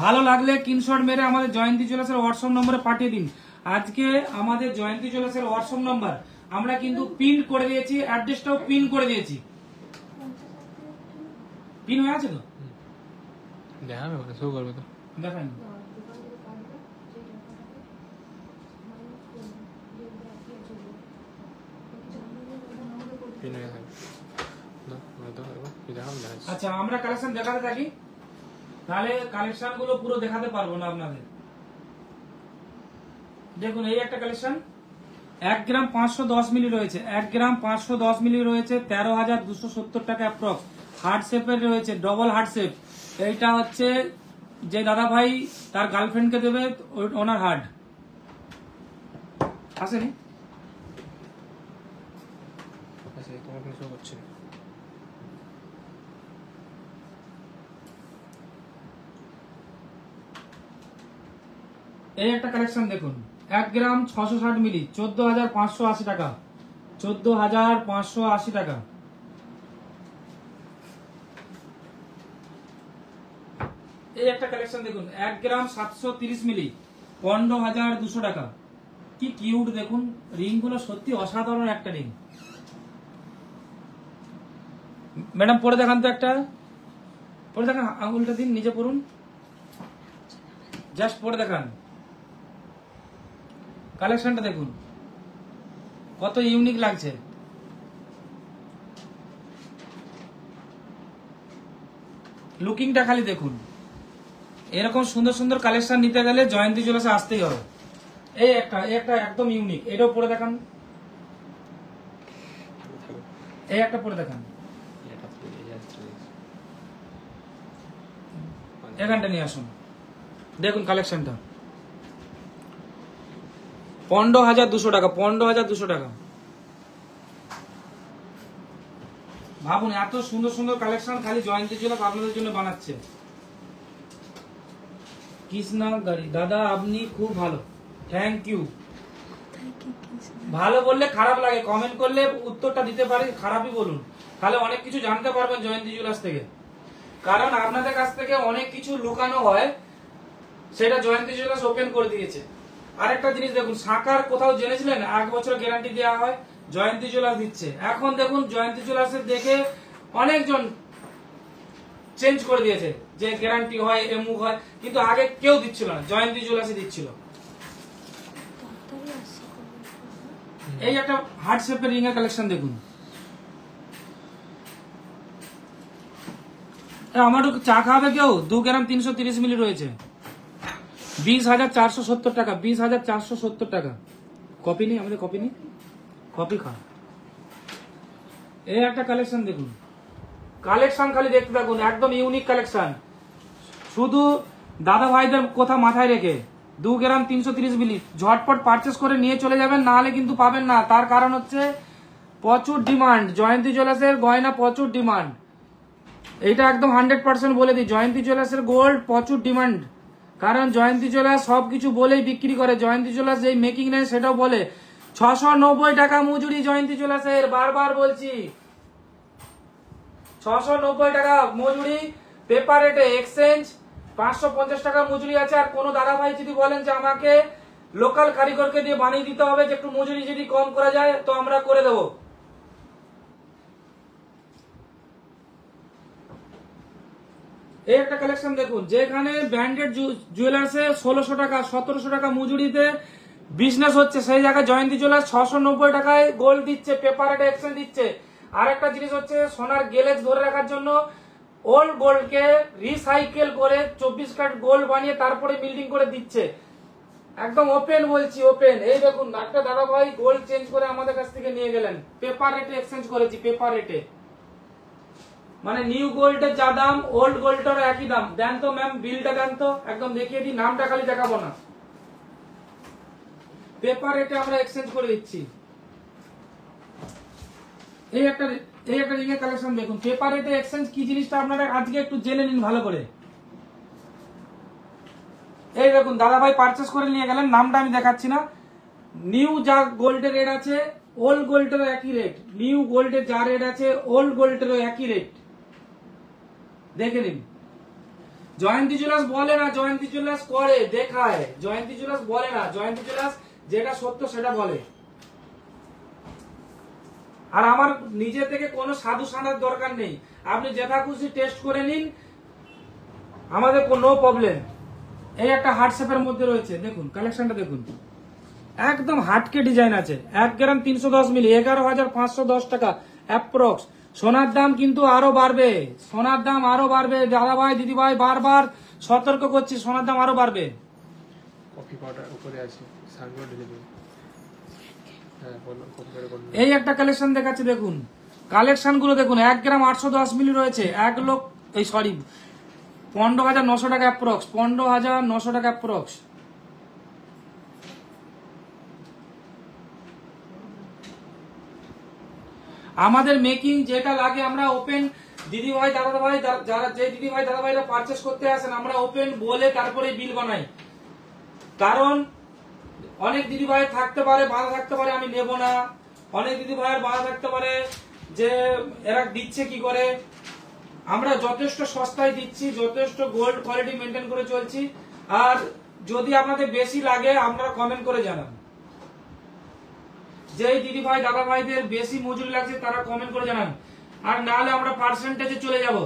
ভালো লাগলে স্ক্রিনশট মেরে আমাদের জয়ন্তী জুয়েলার্সের হোয়াটসঅ্যাপ নম্বরে পাঠিয়ে দিন। আজকে আমাদের জয়ন্তী জুয়েলার্সের হোয়াটসঅ্যাপ নাম্বার আমরা কিন্তু পিন করে দিয়েছি, অ্যাড্রেসটাও পিন করে দিয়েছি। পিন হয়ে আছে তো, দেখাবে ওটা শো করবে তো, দেখাই। পিন হয়ে যাবে। আচ্ছা, আমরা কালেকশন দেখাতে থাকি, তাহলে কালেকশন গুলো পুরো দেখাতে পারবো না আপনাদের। দেখুন এই একটা কালেকশন, 1 গ্রাম 510 মিলি রয়েছে, 1 গ্রাম 510 মিলি রয়েছে, 13,270 টাকা অ্যাপ্রক্স। হার্ট শেপের রয়েছে, ডবল হার্ট শেপ। এইটা হচ্ছে যে দাদা ভাই তার গার্লফ্রেন্ডকে দেবে, ওনার হার্ট আসেনি। তোমার কোনো শো করছে না। এই একটা কালেকশন দেখুন, 1 গ্রাম 660 মিলি, 14,580 টাকা, 14,580 টাকা। এই একটা কালেকশন দেখুন, 1 গ্রাম 730 মিলি, 15,200 টাকা। কি কিউট দেখুন, রিং গুলো সত্যি অসাধারণ একটা রিং। ম্যাডাম পরে দেখান তো, একটা পরে দেখান, আঙুলটা দিন, নিজে পড়ুন, জাস্ট পরে দেখান। কালেকশনটা দেখুন কত ইউনিক লাগছে। লুকিংটা খালি দেখুন। এরকম সুন্দর সুন্দর কালেকশন নিতে গেলে জয়ন্তী জুয়েলার্সে আসতেই হবে। এই একটা একদম ইউনিক, এটাও পরে দেখান। এই একটা পরে দেখান, এখানটা নিয়ে আসুন। দেখুন কালেকশনটা 15,200 টাকা, 15,200 টাকা। ভাবুন এত সুন্দর সুন্দর কালেকশন খালি জয়ন্তী জুয়েলার্স আপনাদের জন্য বানাচ্ছে। কৃষ্ণা গাড়ি দাদা, আপনি খুব ভালো, থ্যাংক ইউ। ভালো বললে খারাপ লাগে, কমেন্ট করলে উত্তরটা দিতে পারি, খারাপই বলুন, তাহলে অনেক কিছু জানতে পারবেন জয়ন্তী জুয়েলার্স থেকে। কারণ আপনাদের কাছ থেকে অনেক কিছু লুকানো হয়, সেটা জয়ন্তী জুয়েলার্স ওপেন করে দিয়েছে। আরেকটা জিনিস দেখুন, শাখার কোথাও জেনেছিলেন 1 বছর গ্যারান্টি দেওয়া হয়, জয়ন্তী জুয়েলার্স দিচ্ছে। এখন দেখুন জয়ন্তী জুয়েলার্স দেখে অনেকজন চেঞ্জ করে দিয়েছে যে গ্যারান্টি হয়, এমুক হয়, কিন্তু আগে কেউ দিচ্ছিল না, জয়ন্তী জুয়েলার্সই দিচ্ছিল। এই একটা হার্ট শেপের রিং এর কালেকশন দেখুন। আমার চা খাওয়াবে কেউ? 2 গ্রাম 330 মিলি রয়েছে, 20,470 টাকা, 20,470 টাকা। কপি নেই আমাদের, কপি নেই, কপি খা। এই একটা কালেকশন দেখুন, কালেকশন খালি দেখতে থাকুন, একদম ইউনিক কালেকশন। শুধু দাদা ভাইদের কথা মাথায় রেখে 2 গ্রাম 330 মিলি ঝটপট পারচেস করে নিয়ে চলে যাবেন, না হলে কিন্তু পাবেন না। তার কারণ হচ্ছে প্রচুর ডিমান্ড, জয়ন্তী জুয়েলার্সের গয়না প্রচুর ডিমান্ড। এইটা একদম 100% বলে দিই, জয়ন্তী জুয়েলার্সের গোল্ড প্রচুর ডিমান্ড। কারণ জয়ন্তী জুয়েলার্স সবকিছু বলেই বিক্রি করে। জয়ন্তী জুয়েলার্স যেই মেকিং নেয় সেটাও বলে। 690 টাকা মজুরি জয়ন্তী জুয়েলার্সের, বারবার বলছি 690 টাকা মজুরি। পেপার রেটে এক্সচেঞ্জ 550 টাকা মজুরি আছে। আর কোনো দাদা ভাই যদি বলেন যে আমাকে লোকাল কারিগরকে দিয়ে বানিয়ে দিতে হবে, যে একটু মজুরি যদি কম করা যায় তো আমরা করে দেবো। এই একটা কালেকশন দেখুন, যেখানে ব্র্যান্ডেড জুয়েলার্সে 1600 টাকা 1700 টাকা মজুরিতে বিজনেস হচ্ছে, সেই জায়গায় জয়ন্তী জুয়েলার্স 690 টাকায় গোল্ড দিচ্ছে, পেপার রেটে এক্সচেঞ্জ দিচ্ছে। আর একটা জিনিস হচ্ছে সোনার গেলেজ ধরে রাখার জন্য ওল্ড গোল্ডকে রিসাইকেল করে 24 ক্যারেট গোল্ড বানিয়ে তারপরে বিল্ডিং করে দিচ্ছে। একদম ওপেন বলছি, ওপেন। এই দেখুন একটা দাদা ভাই গোল্ড চেঞ্জ করে আমাদের কাছ থেকে নিয়ে গেলেন, পেপার রেটে এক্সচেঞ্জ করেছি, পেপার রেটে। মানে নিউ গোল্ডের যা দাম ওল্ড গোল্ডেরও একই দাম। দেন তো ম্যাম বিলটা দেন তো, একদম দেখিয়ে দিই, নামটা খালি দেখাবো না। পেপার রেটে আমরা এক্সচেঞ্জ করে দিচ্ছি। এই একটা রিং এর কালেকশন দেখুন, পেপার রেটে এক্সচেঞ্জ কি জিনিসটা আপনারা আজকে একটু জেনে নিন ভালো করে। এই দেখুন দাদা ভাই পারচেস করে নিয়ে গেলেন, নামটা আমি দেখাচ্ছি না। নিউ যা গোল্ডের রেট আছে ওল্ড গোল্ডেরও একই রেট, নিউ গোল্ডের যা রেট আছে ওল্ড গোল্ডেরও একই রেট, দেখে নিন। জয়ন্তী জুয়েলার্স বলে না, জয়ন্তী জুয়েলার্স করে দেখায়। জয়ন্তী জুয়েলার্স বলে না, জয়ন্তী জুয়েলার্স যেটা সত্য সেটা বলে। আর আমার নিজে থেকে কোনো সাধু সানার দরকার নেই, আপনি যেটা খুশি টেস্ট করে নিন, আমাদের কোনো প্রবলেম। এই একটা হার্ট শেপের মধ্যে রয়েছে, দেখুন কালেকশনটা দেখুন, একদম হাটকে ডিজাইন আছে। 1 গ্রাম 310 মিলি 11,510 টাকা অ্যাপ্রক্স। সোনার দাম কিন্তু আরো বাড়বে, সোনার দাম আরো বাড়বে দাদা ভাই দিদি ভাই, বারবার সতর্ক করছি, সোনার দাম আরো বাড়বে। কফি পাউডার উপরে আছে, সানবোর্ড ডেলিভারি। হ্যাঁ বলুন, কফি পাউডার বলুন। এই একটা কালেকশন দেখাচ্ছি দেখুন, কালেকশন গুলো দেখুন। 1 গ্রাম 810 মিলি রয়েছে, 15,900 টাকা অ্যাপ্রক্স, 15,900 টাকা অ্যাপ্রক্স। আমাদের মেকিং যেটা লাগে আমরা ওপেন দিদি ভাই দাদা ভাই যারা যে দিদি ভাই দাদা ভাইরা পারচেস করতে আসেন, আমরা ওপেন বলে তারপরে বিল বানাই। কারণ অনেক দিদি ভাই থাকতে পারে, বাধা থাকতে পারে আমি নেব না, অনেক দিদি ভাইয়ের বাধা থাকতে পারে যে এরা দিচ্ছে কি করে। আমরা যথেষ্ট সস্তায় দিচ্ছি, যথেষ্ট গোল্ড কোয়ালিটি মেনটেন করে চলছি। আর যদি আপনাদের বেশি লাগে আপনারা কমেন্ট করে জানান, যেই দিদি ভাই দাদা ভাইদের বেশি মজুরি লাগছে তারা কমেন্ট করে জানান। আর না হলে আমরা পার্সেন্টেজে চলে যাব,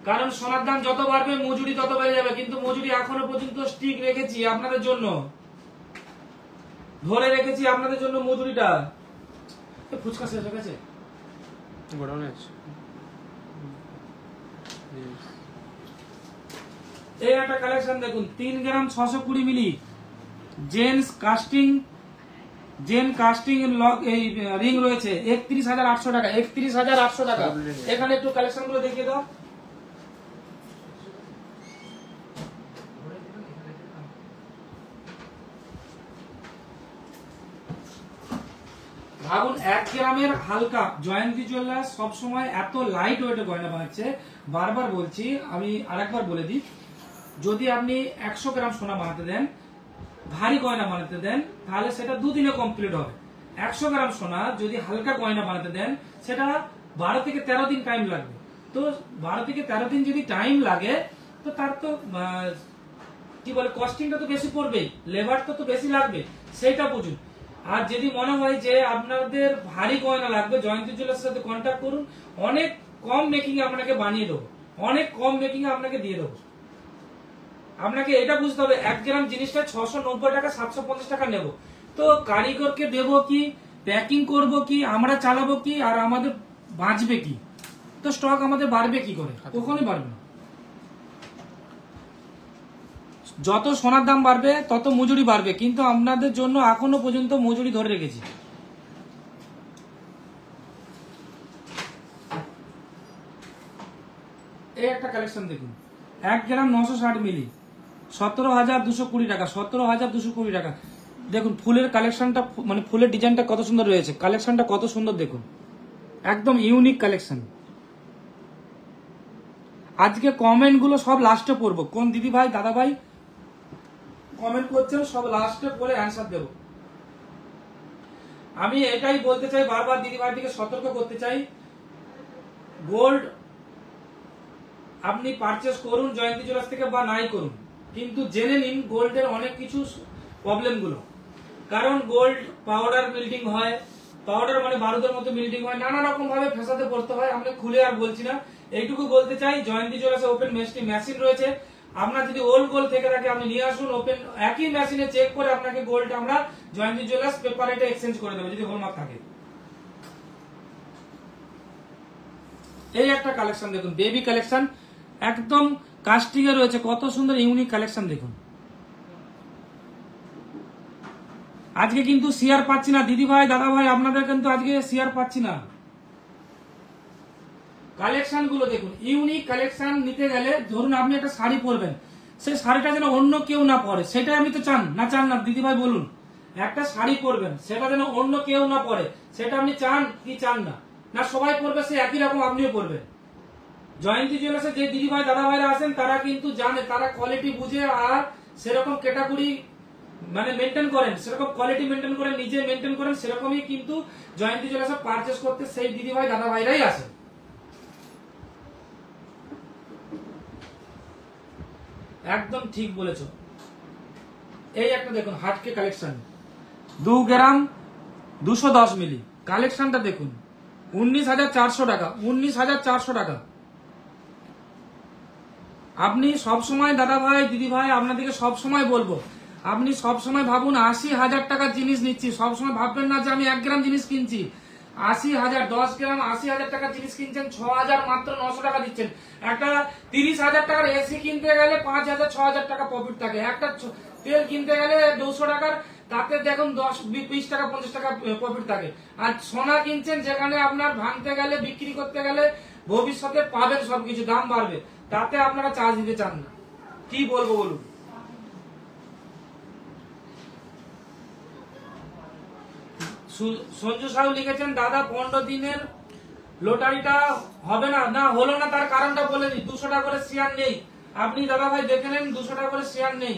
কারণ সোনার দাম যত বাড়বে মজুরি তত বেড়ে যাবে। কিন্তু মজুরি এখনো পর্যন্ত স্টিক রেখেছি আপনাদের জন্য, ধরে রেখেছি আপনাদের জন্য মজুরিটা। ফুচকা শেষ হয়ে গেছে, গোডাউনে আছে। এই একটা কালেকশন দেখুন, 3 গ্রাম 620 মিলি জেন্টস কাস্টিং এই রিং রয়েছে 31,800 টাকা, 31,800 টাকা। এখানে একটু কালেকশন গুলো দেখিয়ে দাও। ভাবুন 1 গ্রামের হালকা, জয়ন্তী জুয়েলার্স সবসময় এত লাইট ওয়েটে গয়না বানাচ্ছে। বারবার বলছি, আমি আরেকবার বলে দিই, যদি আপনি 100 গ্রাম সোনা বানাতে দেন, ভারী গয়না বানাতে দেন, তাহলে সেটা 2 দিনে কমপ্লিট হবে। 100 গ্রাম সোনা যদি হালকা গয়না বানাতে দেন, সেটা 12 থেকে 13 দিন টাইম লাগবে। তো 12 থেকে 13 দিন যদি টাইম লাগে, তো তার তো কি বলে কস্টিংটা তো বেশি পড়বেই, লেবার তো বেশি লাগবে, সেইটা বুঝুন। আর যদি মনে হয় যে আপনাদের ভারী গয়না লাগবে, জয়ন্তী জুয়েলার্সের সাথে কন্ট্যাক্ট করুন, অনেক কম মেকিং এ আপনাকে বানিয়ে দেবো, অনেক কম মেকিং এ আপনাকে দিয়ে দেবো। আপনাকে এটা বুঝতে হবে 1 গ্রাম জিনিসটা 690 টাকা 750 টাকা নেব, তো কারিগরকে দেবো কি, প্যাকিং করব কি, আমরা চালাবো কি, আর আমাদের বাঁচবে কি, তো স্টক আমাদের বাড়বে কি করে? কখনোই বাড়বে না। যত সোনার দাম বাড়বে তত মজুরি বাড়বে, কিন্তু আপনাদের জন্য এখনো পর্যন্ত মজুরি ধরে রেখেছি। এই একটা কালেকশন দেখুন, 1 গ্রাম 960 মিলি 17,220 টাকা, 17,220 টাকা। দেখুন ফুলের কালেকশনটা, মানে ফুলের ডিজাইনটা কত সুন্দর রয়েছে, কালেকশনটা কত সুন্দর দেখুন, একদম ইউনিক কালেকশন। আজকে কমেন্ট গুলো সব লাস্টে পড়বো, কোন দিদি ভাই দাদা ভাই কমেন্ট করছেন সব লাস্টে পড়ে অ্যান্সার দেবো। আমি এটাই বলতে চাই, বারবার দিদি ভাইটিকে সতর্ক করতে চাই, গোল্ড আপনি পারচেস করুন জয়ন্তী জুয়েলার্স থেকে বা নাই করুন, কিন্তু জেনে নিন গোল্ডের অনেক কিছু প্রবলেম গুলো। কারণ গোল্ড পাউডার মিল্টিং হয়, পাউডার মানে বারুদের মতো মিল্টিং হয়, নানা রকম ভাবে ফেসাতে পড়তে হয়। আমরা খুলে আর বলছি না, এইটুকু বলতে চাই জয়ন্তী জুয়েলার্সে ওপেন মেশিন রয়েছে। আপনার যদি ওল্ড গোল্ড থেকে থাকে আপনি নিয়ে আসুন, ওপেন একই মেশিনে চেক করে আপনাকে গোল্ড আমরা জয়ন্তী জুয়েলার্স পেপার রেটে এক্সচেঞ্জ করে দেবো যদি হলমার্ক থাকে। এই একটা কালেকশন দেখুন, বেবি কালেকশন, একদম কাস্টিং এ রয়েছে, কত সুন্দর ইউনিক কালেকশন দেখুন। আজকে কিন্তু শেয়ার পাচ্ছি না দিদি ভাই দাদা ভাই, আপনাদের কিন্তু আজকে শেয়ার পাচ্ছি না। কালেকশন গুলো দেখুন, ইউনিক কালেকশন নিতে গেলে ধরুন আপনি একটা শাড়ি পরবেন, সেই শাড়িটা যেন অন্য কেউ না পরে, সেটাই আমি তো চান না দিদি ভাই বলুন। একটা শাড়ি পরবেন সেটা যেন অন্য কেউ না পরে, সেটা আপনি চান কি চান না? না সবাই পরবে সে একই রকম আপনিও পরবেন। জয়ন্তী জুয়েলার্সে যে দিদি ভাই দাদা ভাইরা আছেন তারা কিন্তু জানে, তারা কোয়ালিটি বুঝে আর সেরকম ক্যাটাগরি মানে মেনটেন করেন, সেরকম কোয়ালিটি মেনটেন করেন, নিজে মেনটেন করেন, সেরকমই কিন্তু জয়ন্তী জুয়েলার্সে পারচেস করতে সেই দিদি ভাই দাদা ভাইরাই আসেন। একদম ঠিক বলেছো। এই একটা দেখুন হাটকে কালেকশন, 2 গ্রাম 210 মিলি কালেকশনটা দেখুন, 19,400 টাকা, 19,400 টাকা। আপনি সব সময় দাদা ভাই দিদি ভাই আপনাদেরকে সব সময় বলবো, আপনি সব সময় ভাবুন 80,000 টাকার জিনিস নিচ্ছি, সব সময় ভাববেন না যে আমি 1 গ্রাম জিনিস কিনছি। 80,000 10 গ্রাম 80,000 টাকার জিনিস কিনছেন, 6,000 মাত্র 900 টাকা দিচ্ছেন। একটা 30,000 টাকার এসি কিনতে গেলে 5,000 6,000 টাকা প্রফিট থাকে, একটা তেল কিনতে গেলে 200 টাকার, তাতে দেখুন 10 20 টাকা 50 টাকা প্রফিট থাকে। আর সোনা কিনছেন যেখানে আপনার ভাঙতে গেলে বিক্রি করতে গেলে ভবিষ্যতে পাবেন সবকিছু, দাম বাড়বে, তাতে আপনারা চার্জ দিতে চান না। কি বলবো বলুন? সঞ্জু সাহু লিখেছেন দাদা 15 দিনের লটারিটা হবে না, না হলো না, তার কারণটা বলে দিই। 200 টাকা করে শেয়ার নেই, আপনি দাদা ভাই দেখে নেন, 200 টাকা করে শেয়ার নেই।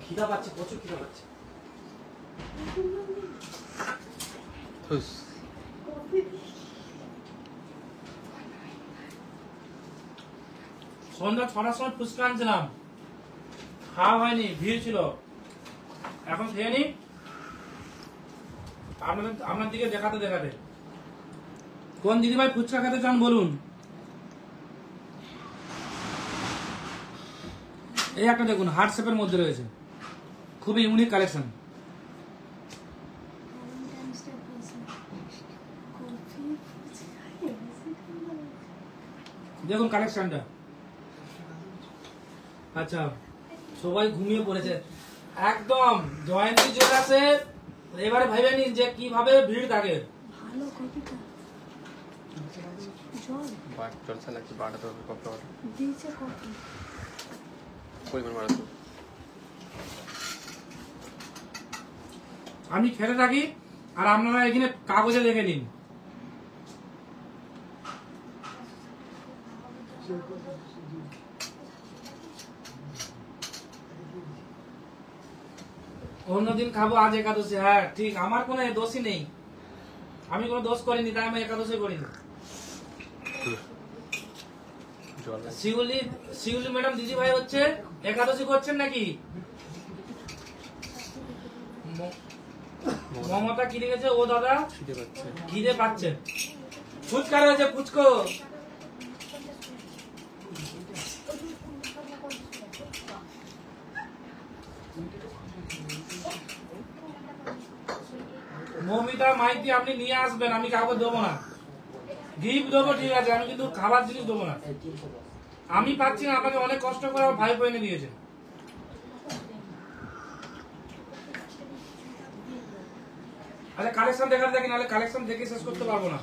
খিদা পাচ্ছে, প্রচুর খিদা পাচ্ছে। সন্ধ্যা 6টার সময় ফুচকা আনছিলাম, খাওয়া হয়নি, ভিড় ছিল, এখন খেয়ে নি আপনার দিকে দেখাতে। কোন দিদি ভাই ফুচকা খেতে চান বলুন? এই একটা দেখুন হার্ট শেপের মধ্যে রয়েছে, খুবই ইউনিক কালেকশন। দেখুন কালেকশনটা। আচ্ছা সবাই ঘুমিয়ে পড়েছে একদম জয়ন্তী জুয়েলার্সে। এবারে ভাইবে নিন যে কিভাবে ভিড় থাকে। ভালো কপিটা জল চলছে নাকি বাড়াতে হবে? কত দিয়েছে কপি পরিমাণ বাড়াতে? আমি খেতে থাকি আর আপনারা এখানে কাগজে দেখে নিন। অন্যদিন খাবো, আজ একাদশী। হ্যাঁ ঠিক, আমার কোনো দোষই নেই, আমি কোনো দোষ করিনি, তাই আমি একাদশী করিনি। শিউলি ম্যাডাম দিদি ভাই হচ্ছে একাদশী করছেন নাকি? মমতা কি লিখেছে? ও দাদা খিদে পাচ্ছে, ফুচকা রয়েছে, ফুচকো। মমিতা মাইতি আপনি নিয়ে আসবেন, আমি কাউকে দেবো না, গিফট দেবো ঠিক আছে, আমি কিন্তু খাবার জিনিস দেবো না। আমি পাচ্ছি না, আপনাকে অনেক কষ্ট করে আমার ভাই এনে দিয়েছে। আরে কালেকশন দেখাতে থাকি, নাহলে কালেকশন দেখে শেষ করতে পারবো না।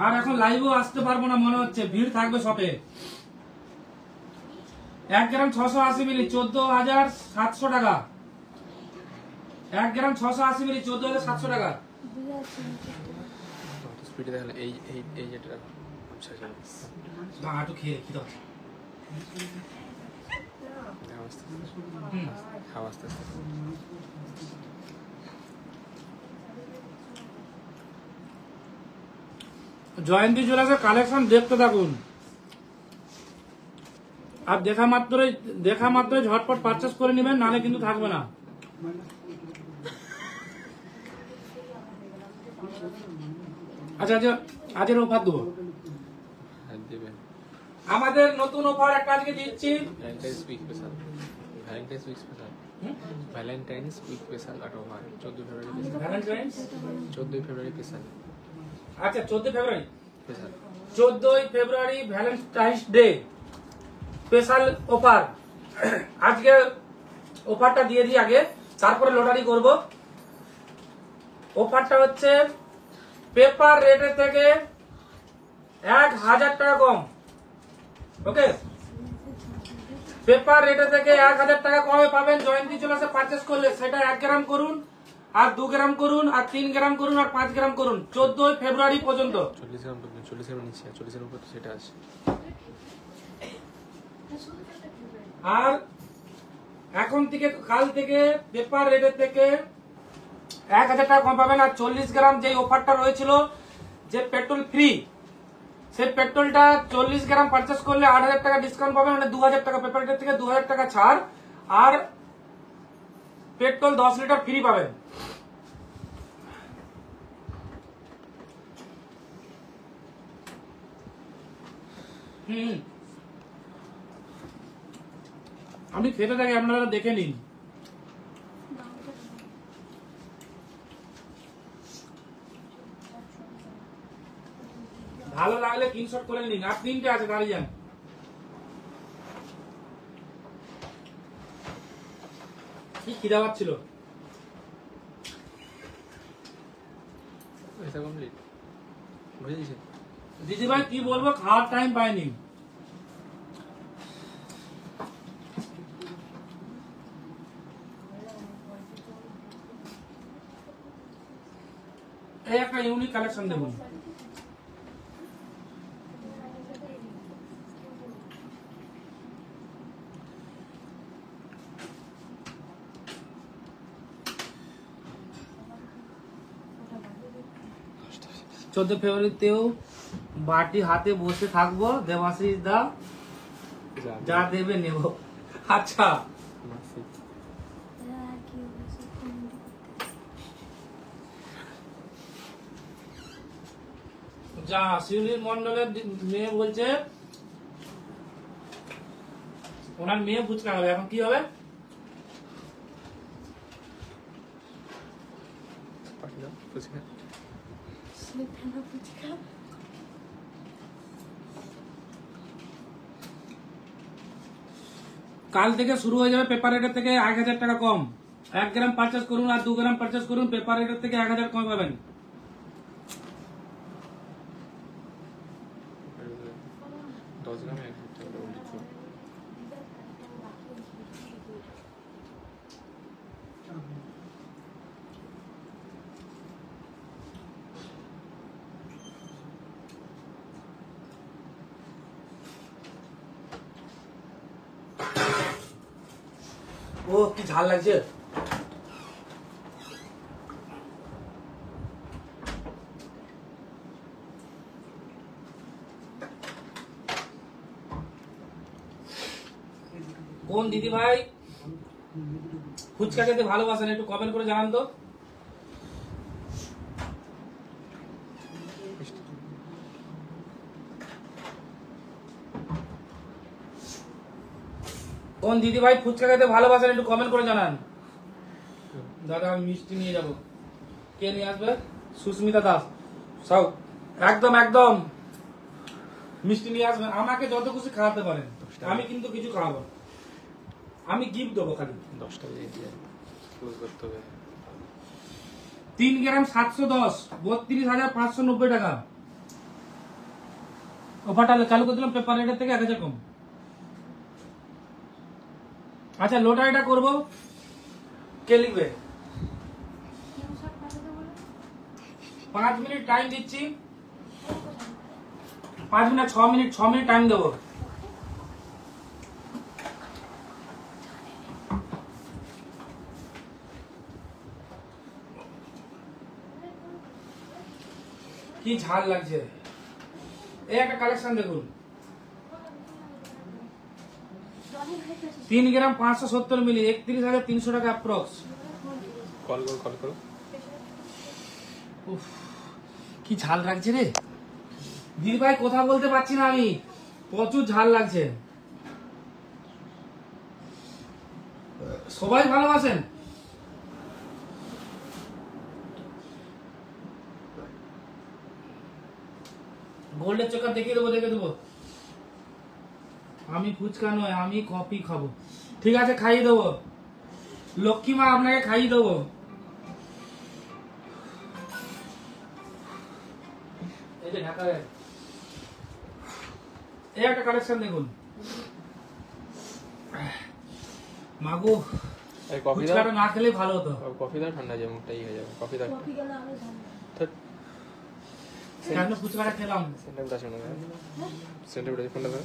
আর এখন লাইভও আসতে পারবো না মনে হচ্ছে, ভিড় থাকবে শপে। 1 গ্রাম 680 মিলি 14,700 টাকা। 1 গ্রাম 680 মিলি 14,700 টাকা। স্পিডে দেখলে এই যেটা আচ্ছা আচ্ছা না একটু খেয়ে কি দাও। খাওয়া আস্তে আস্তে। জয়ন্তী জুয়েলার্সের কালেকশন দেখতে থাকুন, আর দেখা মাত্রই ঝটপট পারচেস করে নেবেন, নালে কিন্তু থাকবে না। আচ্ছা আচ্ছা আজের অফার দেবো, দেবেন আমাদের নতুন অফার একটা আজকে দিচ্ছি। Valentine's week special, Valentine's week special, Valentine's week special offer 14 February special, Valentine's 14 February special, আচ্ছা 14 February special 14 February Valentine's day special offer. আজকে অফারটা দিয়ে দিই আগে, তারপরে লটারি করব। অফারটা হচ্ছে পেপার রেটের থেকে 1,000 টাকা কম। ওকে, পেপার রেটের থেকে 1,000 টাকা কমে পাবেন জয়ন্তী জুয়েলার্সে পারচেস করলে। সেটা 1 গ্রাম করুন, আর 2 গ্রাম করুন, আর 3 গ্রাম করুন, আর 5 গ্রাম করুন, 14 ফেব্রুয়ারি পর্যন্ত। 40 গ্রাম করবেন, 40 গ্রাম নিচে, 40 এর উপর তো সেটা আছে। আর এখন থেকে কাল থেকে পেপার রেটের থেকে 1,000 টাকা কম পাবেন। আর 40 গ্রাম যে অফারটা রয়েছিল যে পেট্রোল ফ্রি, সেই পেট্রোলটা 40 গ্রাম পারচেস করলে 8,000 টাকা ডিসকাউন্ট পাবেন, মানে 2,000 টাকা পেপার রেটের থেকে 2,000 টাকা ছাড়, আর পেট্রোল 10 লিটার ফ্রি পাবেন। আমি খেতে থাকি, আপনারা দেখে নিন। ভালো লাগলে স্ক্রিনশট করে নিন, আর 3টে আছে, দাঁড়িয়ে যান। কি খিদা পাচ্ছিল। এটা কমপ্লিট বুঝে দিয়েছে। দিদি ভাই কি বলবো, খাওয়ার টাইম পাইনি। এই একটা ইউনিক কালেকশন দেখুন। চোদ্দ ফেব্রুয়ারিতেও বাটি হাতে বসে থাকবো, দেবাশিস দা যা দেবে নেব। আচ্ছা যা শিউলির মন্ডলের মেয়ে বলছে ওনার মেয়ে ফুচকা হবে, এখন কি হবে? কাল থেকে শুরু হয়ে যাবে পেপার রেটের থেকে 1,000 টাকা কম। 1 গ্রাম পারচেস করুন আর 2 গ্রাম পারচেস করুন, পেপার রেটের থেকে 1,000 কম পাবেন। ও কি ঝাল লাগছে। কোন দিদি ভাই ফুচকা খেতে ভালোবাসেন একটু কমেন্ট করে জানান তো। কোন দিদি ভাই ফুচকা খেতে ভালোবাসেন একটু কমেন্ট করে জানান। দাদা আমি মিষ্টি নিয়ে যাব। কে নিয়ে আসবে? সুস্মিতা দাস সাউ। একদম একদম মিষ্টি নিয়ে আসবেন, আমাকে যত খুশি খাওয়াতে পারেন, আমি কিন্তু কিছু খাওয়াবো, আমি গিফট দেবো খালি। 10 টাকা দিয়ে ক্লোজ করতে হবে। 3 গ্রাম 710 32,590 টাকা। অফারটা চালু করে দিলাম, পেপার রেটের থেকে 1000 কম। আচ্ছা লটারিটা করবো, কে লিখবে? 5 মিনিট টাইম দিচ্ছি, 5 মিনিট 6 মিনিট টাইম দেবো। কি ঝাল লাগছে। এই একটা কালেকশন দেখুন, 3 গ্রাম 570 মিলি, 31,300 টাকা অ্যাপ্রক্স। কল করো। কি ঝাল লাগছে রে দিদি ভাই, কথা বলতে পারছি না আমি, প্রচুর ঝাল লাগছে। সবাই ভালোবাসেন। গোল্ডের চোখা দেখিয়ে দেবো। আমি ফুচকা নয়, আমি কফি খাবো। ঠিক আছে, খাইয়ে দেবো। লক্ষ্মী মা আপনাকে খাইয়ে দেবো। এই যে ঢাকা, এই একটা কালেকশন দেখুন। মাগো, এই কফি দাও, ফুচকাটা না খেলে ভালো হতো। কফি দাও, ঠান্ডা হয়ে যাবে, মুখটা হয়ে যাবে। কফি দাও। কেন ফুচকাটা খেলাম? সেন্টার ফোনটা দাও।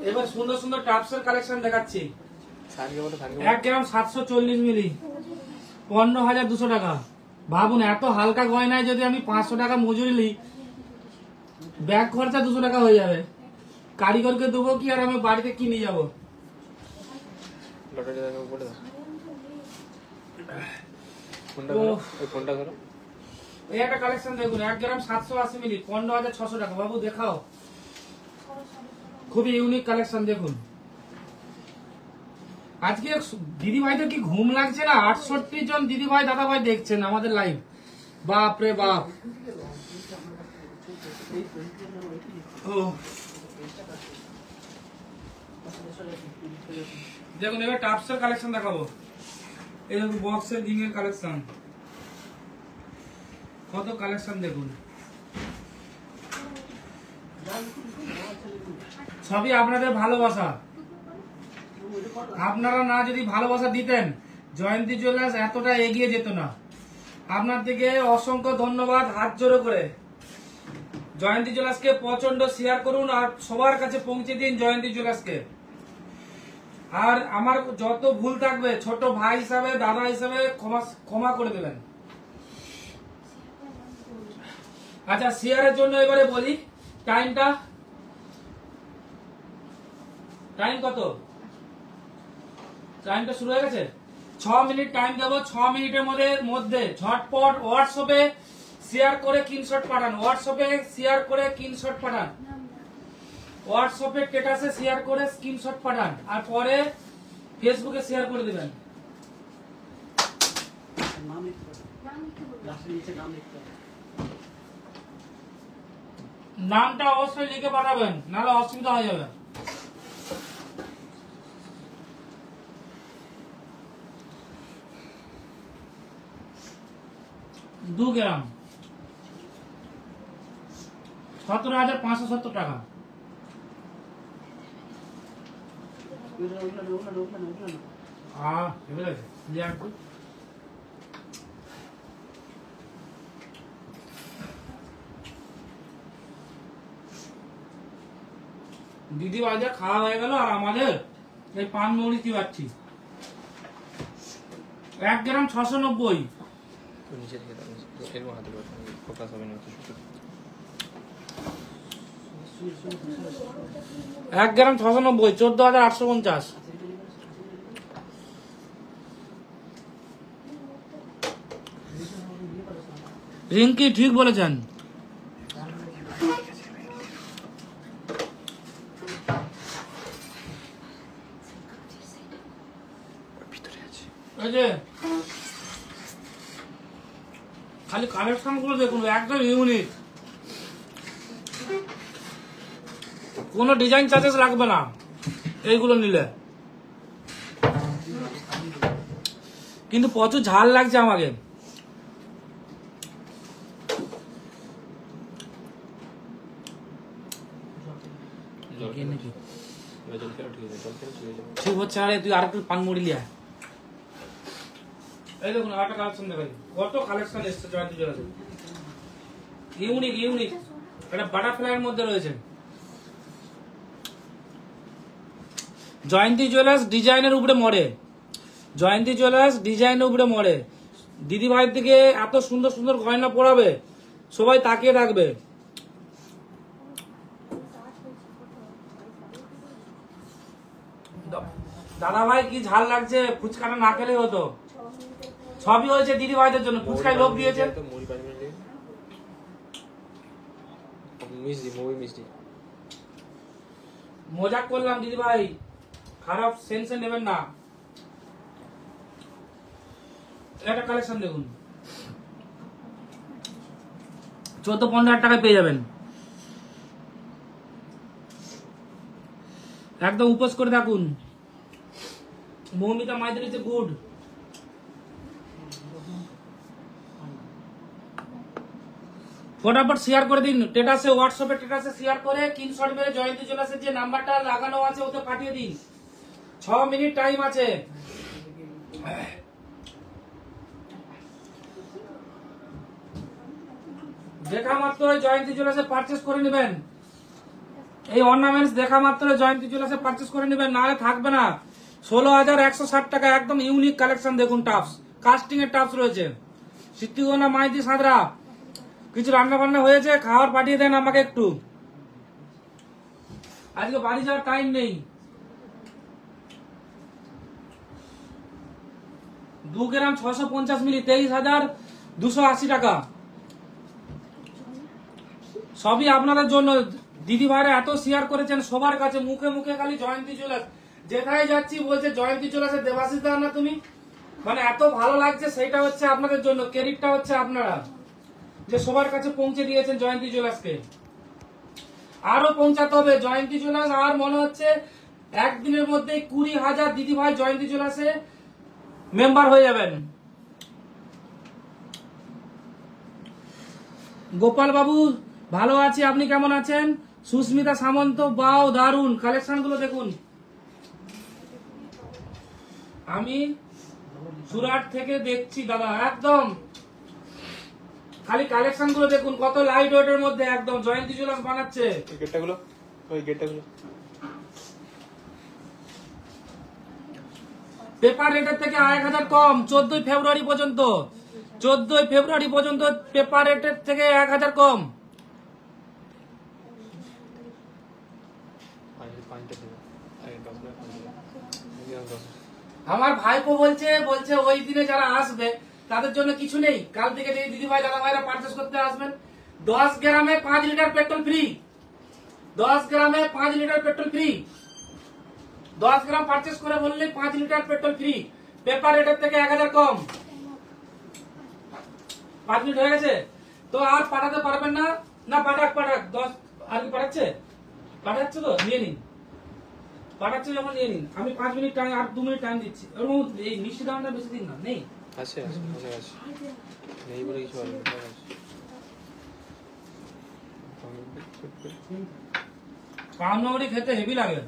এবার সুন্দর সুন্দর টাপসের কালেকশন দেখাচ্ছি। সানকে বলো, 1 গ্রাম 740 মিলি, 15,200 টাকা। ভাবুন, এত হালকা গয়নায় যদি আমি 500 টাকা মজুরি নিই, ব্যাগ খরচা 200 টাকা হয়ে যাবে। কারিগরকে দেবো কি আর আমি বাড়িতে কি নিয়ে যাবো? লটারি দাও, বলে দাও। ফোনটা ধরো। এই একটা কালেকশন দেখুন, 1 গ্রাম 780 মিলি, 15,600 টাকা। বাবু দেখাও, খুবই ইউনিক কালেকশন দেখুন। আজকে দিদি ভাইদের কি ঘুম লাগছে না? 68 জন দিদি ভাই দাদা ভাই দেখছেন আমাদের লাইভ। বাপ রে বাপ। দেখুন এবার টাপসের কালেকশন দেখাবো। এই দেখুন বক্সের রিং এর কালেকশন, কত কালেকশন দেখুন। সবই আপনাদের ভালোবাসা। আপনারা না যদি ভালোবাসা দিতেন, জয়ন্তী জুয়েলার্স এতটা এগিয়ে যেত না। আপনার থেকে অসংখ্য ধন্যবাদ, হাত জোড়ো করে। জয়ন্তী জুয়েলার্সকে প্রচন্ড শেয়ার করুন আর সবার কাছে পৌঁছে দিন জয়ন্তী জুয়েলার্সকে। আর আমার যত ভুল থাকবে ছোট ভাই হিসাবে, দাদা হিসাবে ক্ষমা করে দেবেন। আচ্ছা শেয়ারের জন্য এবারে বলি টাইমটা, টাইম কত? টাইমটা শুরু হয়ে গেছে। 6 মিনিট টাইম দেবো। 6 মিনিটের মধ্যে ঝটপট হোয়াটসঅ্যাপে শেয়ার করে স্ক্রিনশট পাঠান। হোয়াটসঅ্যাপে শেয়ার করে স্ক্রিনশট পাঠান। হোয়াটসঅ্যাপে স্ট্যাটাসে শেয়ার করে স্ক্রিনশট পাঠান আর পরে ফেসবুকে শেয়ার করে দিবেন। নামটা অবশ্যই লিখে পাঠাবেন, নাহলে অসুবিধা হয়ে যাবে। দু গ্রাম 17,570 টাকা। দিদি বাজে খাওয়া হয়ে গেল আর আমাদের এই পান মৌরি কি পাচ্ছি। 1 গ্রাম 690, নিচে থেকে দাও, এরকম হাতে ফোকাস হবে না। 1 গ্রাম 690, 14,850। রিঙ্কি ঠিক বলেছেন। খালি কালেকশন গুলো দেখুন, একদম ইউনিক। কোনো ডিজাইন চার্জেস লাগবে না এইগুলো নিলে। কিন্তু প্রচুর ঝাল লাগছে আমাকে। কে নাকি এবার জল খেলে ঠিক আছে, জল খেলে ঠিক আছে। ঠিক হচ্ছে আরে তুই আর একটু পান মুড়ি লিয়া। এই দেখুন আরেকটা কালেকশন দেখাই, কত কালেকশন এসছে জয়ন্তী জুয়েলার্সে, ইউনিক ইউনিক। এটা বাটারফ্লাইয়ের মধ্যে রয়েছে। জয়ন্তী জুয়েলার্স ডিজাইনের উপরে মরে, জয়ন্তী জুয়েলার্স ডিজাইনের উপরে মরে। দিদি ভাইয়ের দিকে এত সুন্দর সুন্দর গয়না পরাবে, সবাই তাকিয়ে থাকবে। দাদা ভাই কি ঝাল লাগছে, ফুচকাটা না খেলে হতো। সবই হয়েছে দিদি ভাইদের জন্য, ফুচকায় লোভ দিয়েছে। তো মুড়ি 5 মিনিট দিয়ে মিষ্টি, মুড়ি মিষ্টি। মজাক করলাম দিদি ভাই, খারাপ সেন্সে নেবেন না। একটা কালেকশন দেখুন, 14-15 টাকায় পেয়ে যাবেন। একদম উপোস করে থাকুন। মৌমিতা মাইদের ইজ গুড। ফটাফট শেয়ার করে দিন স্ট্যাটাসে, হোয়াটসঅ্যাপে স্ট্যাটাসে শেয়ার করে স্ক্রিনশট মেরে জয়ন্তী জুয়েলার্সের যে নাম্বারটা লাগানো আছে ওতে পাঠিয়ে দিন। 6 মিনিট টাইম আছে। দেখা মাত্র জয়ন্তী জুয়েলার্সে পারচেজ করে নেবেন। এই অর্নামেন্টস দেখা মাত্র জয়ন্তী জুয়েলার্সে পারচেজ করে নেবেন, নাহলে থাকবে না। 16,160 টাকা একদম ইউনিক কালেকশন। দেখুন টাপস, কাস্টিং এর টাপস রয়েছে। সিদ্ধিগোনা মাইতি সাঁতরা কিছু রান্না বান্না হয়েছে, খাবার পাঠিয়ে দেন আমাকে একটু, আজকে বাড়ি যাওয়ার টাইম নেই। 2 গ্রাম 650 মিলি 23,280 টাকা। সবই আপনাদের জন্য। দিদি ভাইরা এত শেয়ার করেছেন সবার কাছে, মুখে মুখে খালি জয়ন্তী জুয়েলার্স, যেখানে যাচ্ছি বলছে জয়ন্তী জুয়েলার্সের দেবাশিস দা না তুমি, মানে এত ভালো লাগছে। সেটা হচ্ছে আপনাদের জন্য, ক্রেডিটটা হচ্ছে আপনারা, যে সবার কাছে পৌঁছে দিয়েছেন জয়ন্তী জুয়েলার্সকে। আরো পৌঁছাতে হবে জয়ন্তী জুয়েলার্স। আর মনে হচ্ছে একদিনের মধ্যে 20,000 দিদি ভাই জয়ন্তী জুয়েলার্সে মেম্বার হয়ে যাবেন। গোপাল বাবু ভালো আছি, আপনি কেমন আছেন? সুস্মিতা সামন্ত, বাও দারুন কালেকশন গুলো দেখুন। আমি সুরাট থেকে দেখছি দাদা, একদম খালি কালেকশন গুলো দেখুন, কত লাইট ওয়েটের মধ্যে একদম জয়ন্তী জুয়েলার্স বানাচ্ছে। গেটটা গুলো, ওই গেটটা গুলো। পেপার রেটের থেকে 1,000 কম 14 ফেব্রুয়ারি পর্যন্ত। 14 ফেব্রুয়ারি পর্যন্ত পেপার রেটের থেকে 1,000 কম। আমার ভাইপো বলছে ওই দিনে যারা আসবে তাদের জন্য কিছু নেই। কাল থেকে যে দিদি ভাই দাদা ভাইরা পারচেস করতে আসবেন, 10 গ্রামে 5 লিটার পেট্রোল ফ্রি। 10 গ্রামে 5 লিটার পেট্রোল ফ্রি। 10 গ্রাম পারচেস করে বললে 5 লিটার পেট্রোল ফ্রি। পেপার রেটের থেকে 1,000 কম। 5 মিনিট হয়ে গেছে তো আর পাঠাতে পারবেন না? না পাঠাক 10 আর কি পাঠাচ্ছে? পাঠাচ্ছে তো নিয়ে নিন, পাঠাচ্ছে যখন নিয়ে নিন। আমি 5 মিনিট টাইম, আর 2 মিনিট টাইম দিচ্ছি। এবং এই মিষ্টি দামটা বেশি দিন না, নেই আছে আছে নেই বলে কিছু বলবো না। পাউনমুড়ি খেতে হেভি লাগে।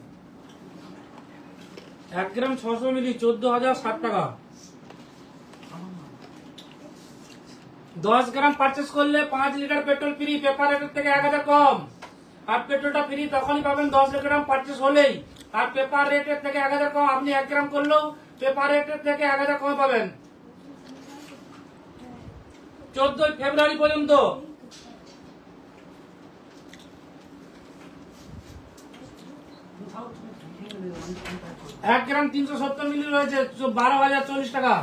1 গ্রাম 600 মিলি 14,060 টাকা। 10 গ্রাম পারচেস করলে 5 লিটার পেট্রোল ফ্রি। পেপার রেটের থেকে 1,000 কম। আর পেট্রোলটা ফ্রি তখনই পাবেন 10 গ্রাম পারচেস হলেই। আর পেপার রেটের থেকে 1,000 কম। আপনি 1 গ্রাম করলেও পেপার রেটের থেকে 1,000 কম পাবেন। 14 ফেব্রুয়ারি পর্যন্ত। এক গ্রাম 370 মিলি রয়েছে 12,040 টাকা।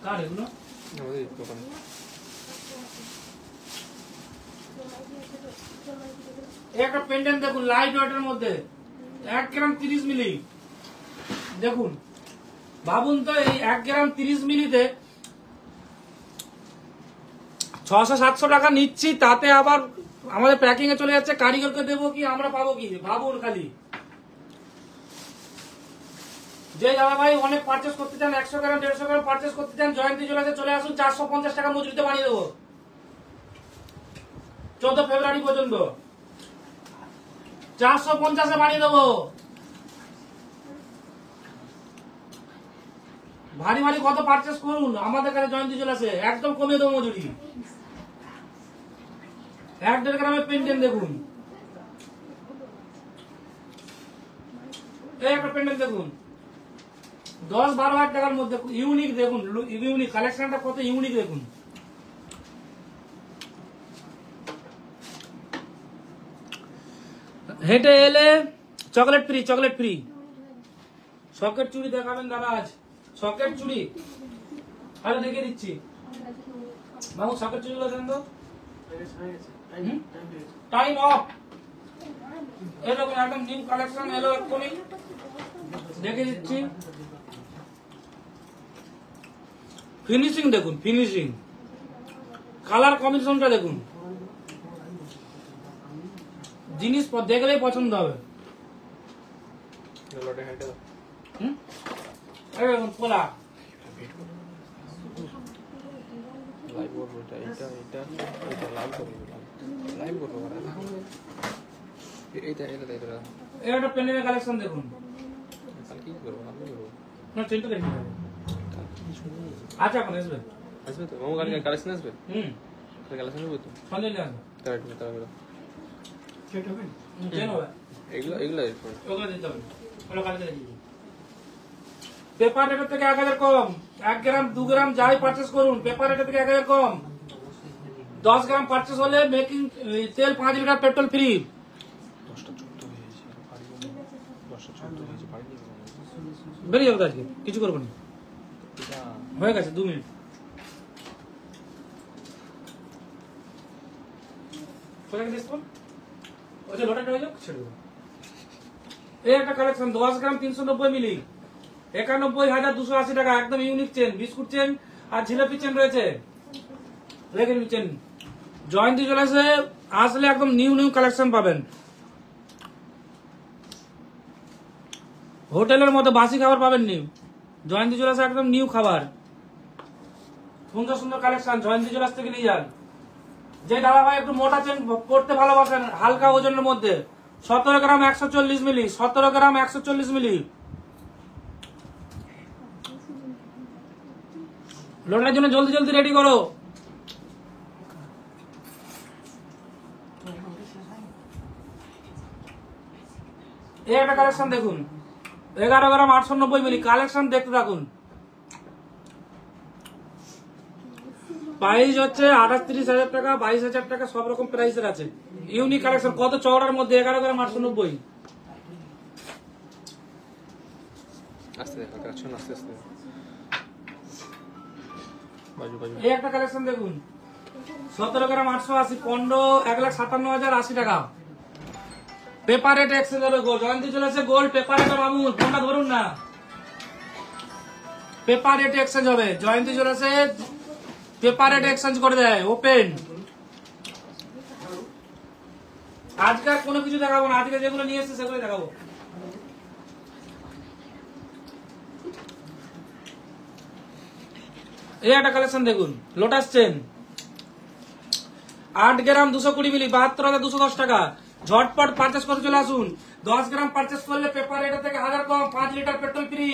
কার এগুলো? আমাদের দোকানে একটা পেন্ডেন্ট দেখুন লাইট ওয়েটের মধ্যে 1 গ্রাম 30 মিলি। দেখুন ভাবুন তো, এই 1 গ্রাম 30 মিলিতে 600-700 টাকা নিচ্ছি, তাতে আবার আমাদের প্যাকিং এ চলে যাচ্ছে। কারিগরকে দেবো কি আমরা পাবো কি? ভাবুন খালি। যে দাদা ভাই অনেক পারচেস করতে চান, 100 গ্রাম 150 গ্রাম পারচেস করতে চান, জয়ন্তী জুয়েলার্সে চলে আসুন। 450 টাকা মজুরিতে বানিয়ে দেবো 14 ফেব্রুয়ারি পর্যন্ত। 450 বানিয়ে দেবো। ভারী ভারী কত পারচেস করুন আমাদের কাছে জয়ন্তী জুয়েলার্সে, একদম কমিয়ে দেবো মজুরি। 1.5 গ্রামের পেন্ডেন্ট দেখুন, এই একটা পেন্ডেন্ট দেখুন 10-12 হাজার টাকার মধ্যে, ইউনিক দেখুন, ইউনিক কালেকশনটা কত ইউনিক দেখুন। হেঁটে এলে chocolate free, chocolate free. Socket চুড়ি দেখাবেন দাদা আজ, সকেট চুড়ি আরে দেখিয়ে দিচ্ছি। বাবু সকেট চুড়িগুলো দেন তো, টাইম অফ। এরকম একদম নিউ কালেকশন এলো এক্ষুনি, দেখিয়ে দিচ্ছি। ফিনিশিং দেখুন, ফিনিশিং, কালার কম্বিনেশনটা দেখুন, জিনিস দেখলেই পছন্দ হবে। দেখুন খোলা লাইভ করবো, এটা লাইভ করবো, লাইভ করবো। এইটা একটা পেনের কালেকশন দেখুন, কাল কি করবো, আমি করবো না চেনটা দেখুন। আচ্ছা এখন আসবে, আসবে তো মামু, কালকে কালেকশন আসবে। কালেকশন হবে তো, সন্ধ্যে নিয়ে আসবে, তারা চেন হবে, এগুলো ওগুলো দিতে হবে, ওগুলো কালকে দিয়ে দিবি। পেপার রেটের থেকে 1000 কম, 1 গ্রাম 2 গ্রাম যাই পারচেস করুন পেপার রেটের থেকে 1000 কম। 10 গ্রাম পারচেস হলে মেকিং তেল 5 লিটার পেট্রোল ফ্রি। 10টা 14 হয়েছে, 10টা 14 হয়েছে, বাড়ি নিয়ে বেরিয়ে যাবো আজকে, কিছু করবো না, হয়ে গেছে 2 মিনিট। কোথায় ডিসকাউন্ট ওই যে লোটাটা হয়ে যাক ছেড়ে দেবো। এই একটা কালেকশন 10 গ্রাম 390 মিলি, 91,280 টাকা, একদম ইউনিক চেন, বিস্কুট চেন আর জিলাপি চেন রয়েছে। দেখেন চেন, জয়ন্তী জুয়েলার্সে আসলে একদম নিউ নিউ কালেকশন পাবেন। হোটেলের মতো বাসি খাবার পাবেন নি, জয়ন্তী জুয়েলার্সে একদম নিউ খাবার, সুন্দর সুন্দর কালেকশন জয়ন্তী জুয়েলার্স থেকে নিয়ে যান। যে দাদা ভাই একটু মোটা চেন পড়তে ভালোবাসেন, হালকা ওজনের মধ্যে, 17 গ্রাম 140 মিলি, 17 গ্রাম 140 মিলি। লোটার জন্য জলদি জলদি রেডি করো। এই একটা কালেকশন দেখুন, 11 গ্রাম 890 মিলি, কালেকশন দেখতে থাকুন। প্রাইস হচ্ছে 38,000 টাকা, 22,000 টাকা, সব রকম প্রাইসের আছে। ইউনিক কালেকশন, কত চওড়ার মধ্যে, 11 গ্রাম 890। আস্তে দেখো, কালেকশন আস্তে আস্তে বাজু। এই একটা কালেকশন দেখুন, 17 গ্রাম 880, 1,57,080 টাকা। পেপার রেট এক্সচেঞ্জ হবে, জয়ন্তী চলেছে গোল্ড পেপার রেট মামু, ফোনটা ধরুন না, পেপার রেট এক্সচেঞ্জ হবে, জয়ন্তী চলেছে পেপার রেট এক্সচেঞ্জ করে দেয়, ওপেন। আজকে আর কোনো কিছু দেখাবো না, আজকে যেগুলো নিয়ে এসেছে সেগুলো দেখাবো। এই একটা কালেকশন দেখুন, লোটাস চেন 8 গ্রাম 220 মিলি, 72,210 টাকা। ঝটপট পারচেস করে চলে আসুন, 10 গ্রাম পারচেস করলে পেপার রেটের থেকে 1000 কম, 5 লিটার পেট্রোল ফ্রি।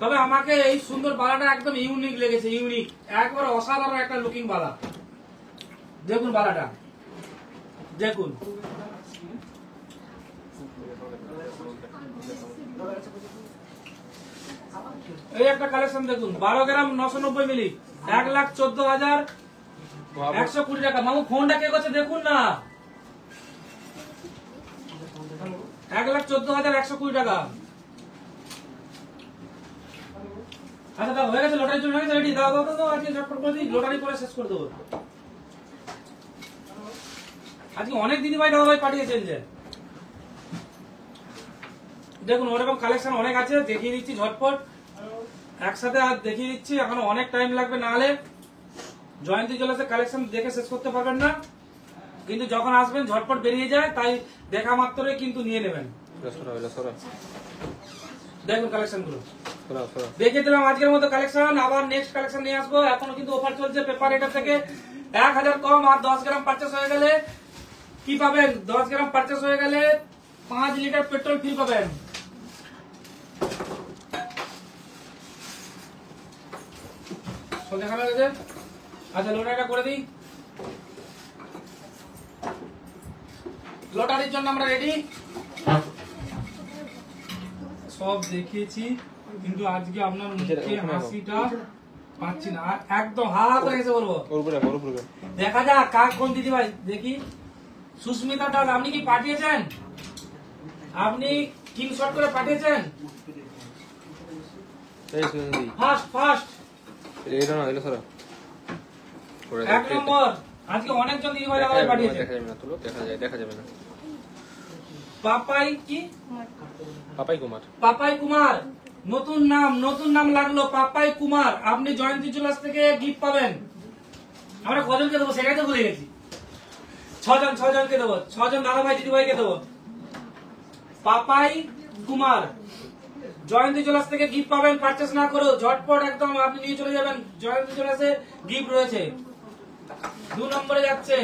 তবে আমাকে এই সুন্দর বালাটা একদম ইউনিক লেগেছে, ইউনিক, একবার অসাধারণ একটা লুকিং বালা। দেখুন বালাটা দেখুন, এই একটা কালেকশন দেখুন, 12 গ্রাম 990 মিলি, 1,14,120 টাকা। মামু ফোনটা কে করছে দেখুন না, 1,14,120 টাকা। আচ্ছা দাদা হয়ে গেছে, লটারি চলে গেছে, রেডি, দাও দাও দাও, আজকে ঝটপট করে দিই, লটারি করে শেষ করে দেবো। আজকে অনেক দিদি ভাই দাদা ভাই পাঠিয়েছেন যে, দেখুন ওরকম কালেকশন অনেক আছে, দেখিয়ে দিচ্ছি ঝটপট একসাথে, আর দেখিয়ে দিচ্ছি, এখন অনেক টাইম লাগবে, না হলে জয়ন্তী জুয়েলার্সের কালেকশন দেখে শেষ করতে পারবেন না, কিন্তু যখন আসবেন ঝটপট বেরিয়ে যায়, তাই দেখা মাত্রই কিন্তু নিয়ে নেবেন। দেখুন কালেকশন গুলো দেখিয়ে দিলাম আজকের মতো কালেকশন, আবার নেক্সট কালেকশন নিয়ে আসবো। এখনো কিন্তু অফার চলছে, পেপার রেটের থেকে 1000 কম, আর 10 গ্রাম পারচেস হয়ে গেলে কি পাবেন? 10 গ্রাম পারচেস হয়ে গেলে 5 লিটার পেট্রোল ফ্রি পাবেন। দেখানো গেছে। আচ্ছা লটারিটা করে দিই। লটারির জন্য আমরা রেডি। সব দেখিয়েছি কিন্তু আজকে আপনার মুখে হাসিটা পাচ্ছি না। একদম হা হা করে গেছে বলবো। দেখা যাক কার কোন দিদি ভাই দেখি। সুস্মিতা দাস আপনি কি পাঠিয়েছেন? আপনি স্ক্রিনশট করে পাঠিয়েছেন? ফার্স্ট ফার্স্ট এক নম্বর। আজকে অনেকজন দিদি ভাই পাঠিয়েছে। দেখা যাবে না। পাপাই কি? পাপাই কুমার। নতুন নাম লাগলো পাপাই কুমার। আপনি জয়ন্তী জুয়েলার্স থেকে গিফট পাবেন। আমরা কজনকে দেবো সেটাই তো ভুলে গেছি। 6জনকে দেবো। 6জন দাদা ভাই দিদি ভাইকে দেবো। পাপাই কুমার জয়ন্তী জুয়েলার্স থেকে গিফট পাবেন। পারচেস না করো ঝটপট একদম আপনি নিয়ে চলে যাবেন। জয়ন্তী জুয়েলার্সে গিফট রয়েছে। 2 নম্বরে যাচ্ছে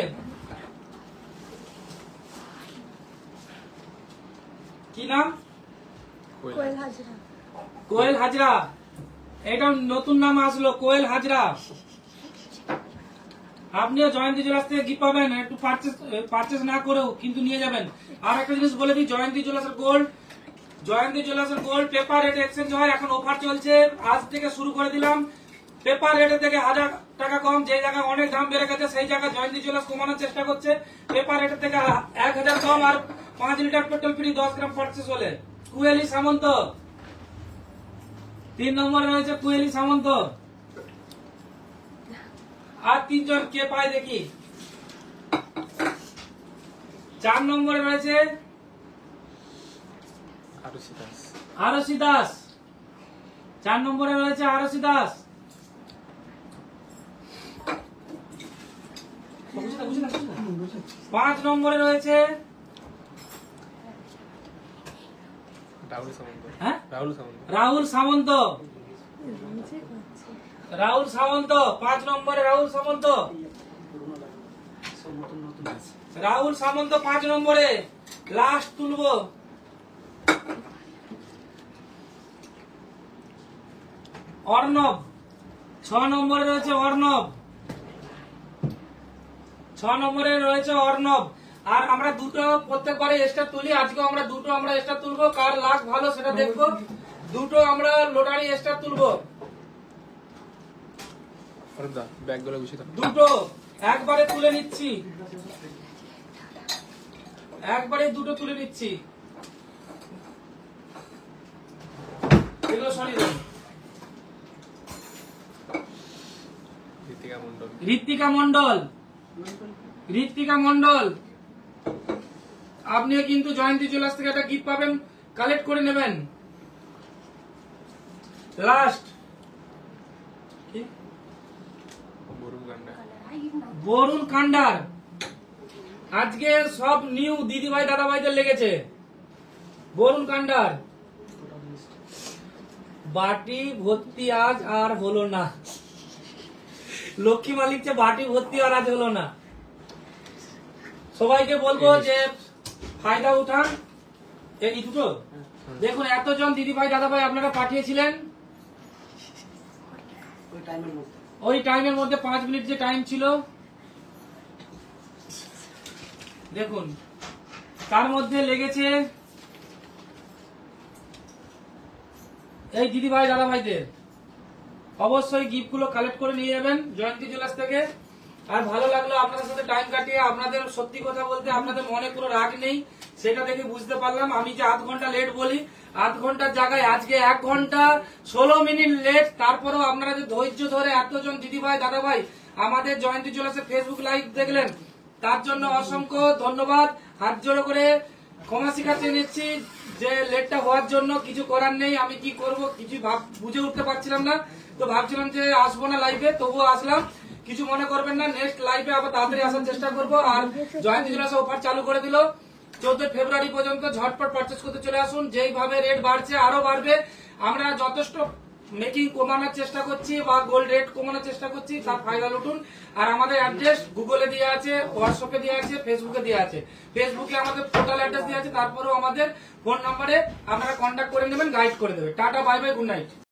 কি নাম? কোয়েল হাজরা। কোয়েল হাজরা। এটা নতুন নাম আসলো কোয়েল হাজরা। আপনিও জয়ন্তী জুয়েলার্স থেকে গিফট পাবেন। একটু পারচেস না করেও কিন্তু নিয়ে যাবেন। আর একটা জিনিস বলে দিই, জয়ন্তী জুয়েলার্সের গোল্ড পেপার রেট এক্সচেঞ্জ হয়। এখন অফার চলছে, আজ থেকে শুরু করে দিলাম। পেপার রেটের থেকে 1000 টাকা কম। যে জায়গায় অনেক দাম বেড়ে গেছে সেই জায়গায় জয়ন্তী জুয়েলার্স কমানোর চেষ্টা করছে। পেপার রেটের থেকে 1000 কম আর 5 লিটার পেট্রোল ফ্রি 10 গ্রাম পারচেস হলে। কুয়েলি সামন্ত 3 নম্বরে রয়েছে কুয়েলি সামন্ত। আর 3 জন কে পায় দেখি। 4 নম্বরে রয়েছে আরশি দাস। 4 নম্বরে রয়েছে আরশি দাস। 5 নম্বরে রয়েছে রাহুল সামন্ত। 5 নম্বরে রাহুল সামন্ত 5 নম্বরে। লাস্ট তুলবো অর্ণব। 6 নম্বরে রয়েছে অর্ণব। 6 নম্বরে রয়েছে অর্ণব। আর আমরা দুটো প্রত্যেকবারে এক্সট্রা তুলি। আজকে আমরা দুটো এক্সট্রা তুলবো। কার লাক ভালো সেটা দেখবো। দুটো আমরা লটারি এক্সট্রা তুলবো। দুটো একবারে তুলে নিচ্ছি। দুটো তুলে নিচ্ছি। এগুলো সরিয়ে দেন। ঋত্বিকা মন্ডল আপনিও কিন্তু জয়ন্তী জুয়েলার্স থেকে একটা গিফট পাবেন। কালেক্ট করে নেবেন। লাস্ট বরুণ কান্ডার। আজকে সব নিউ দিদি ভাই দাদা ভাইদের লেগেছে। বরুণ কান্ডার বাটি ভর্তি আজ আর হলো না। লক্ষ্মী মালিক যে বাটি ভর্তি আর আজ হলো না। সবাইকে বলবো যে ফায়দা উঠান। এই দুটো দেখুন, এতজন দিদি ভাই দাদা ভাই আপনারা পাঠিয়েছিলেন। ওই টাইমের মধ্যে 5 মিনিট যে টাইম ছিল দেখুন, তার মধ্যে লেগেছে এই দিদি ভাই দাদা ভাইদের। অবশ্যই গিফট গুলো কালেক্ট করে নিয়ে যাবেন জয়ন্তী জুয়েলার্স থেকে। আর ভালো লাগলো আপনাদের সাথে টাইম কাটিয়ে। আপনাদের সত্যি কথা বলতে আপনাদের মনে কোনো রাগ নেই, সেটা দেখে বুঝতে পারলাম। আমি যে 8 ঘন্টা লেট বলি, 8 ঘন্টার জায়গায় আজকে 1 ঘন্টা 16 মিনিট লেট। তারপরেও আপনারা যে ধৈর্য ধরে এতজন দিদি ভাই দাদা ভাই আমাদের জয়ন্তী জুয়েলার্সের ফেসবুক লাইভ দেখলেন, তার জন্য অসংখ্য ধন্যবাদ। হাত জোড়ো করে ক্ষমা স্বীকার চেয়ে নিচ্ছি যে লেটটা হওয়ার জন্য। কিছু করার নেই। আমি কি করব কিছু বুঝে উঠতে পারছিলাম না, তো ভাবছিলাম যে আসবো না লাইভে, তবুও আসলাম। কিছু মনে করবেন না, নেক্সট লাইভে আবার তাড়াতাড়ি আসার চেষ্টা করব। আর জয়ন্তী জুয়েলার্স অফার চালু করে দিল 14 ফেব্রুয়ারি পর্যন্ত। ঝটপট পারচেস করতে চলে আসুন। যেইভাবে রেট বাড়ছে আরো বাড়বে। আমরা যথেষ্ট মেকিং কমানোর চেষ্টা করছি বা গোল্ড রেট কমানোর চেষ্টা করছি, তার ফায়দা লুটুন। আর আমাদের অ্যাড্রেস গুগলে দেওয়া আছে, হোয়াটসঅ্যাপে দেওয়া আছে, ফেসবুকে দেওয়া আছে। ফেসবুকে আমাদের পোর্টাল অ্যাড্রেস দেওয়া আছে, তারপরেও আমাদের ফোন নাম্বারে আপনারা কন্ট্যাক্ট করে নেবেন, গাইড করে দেবে। Tata, bye bye, good night.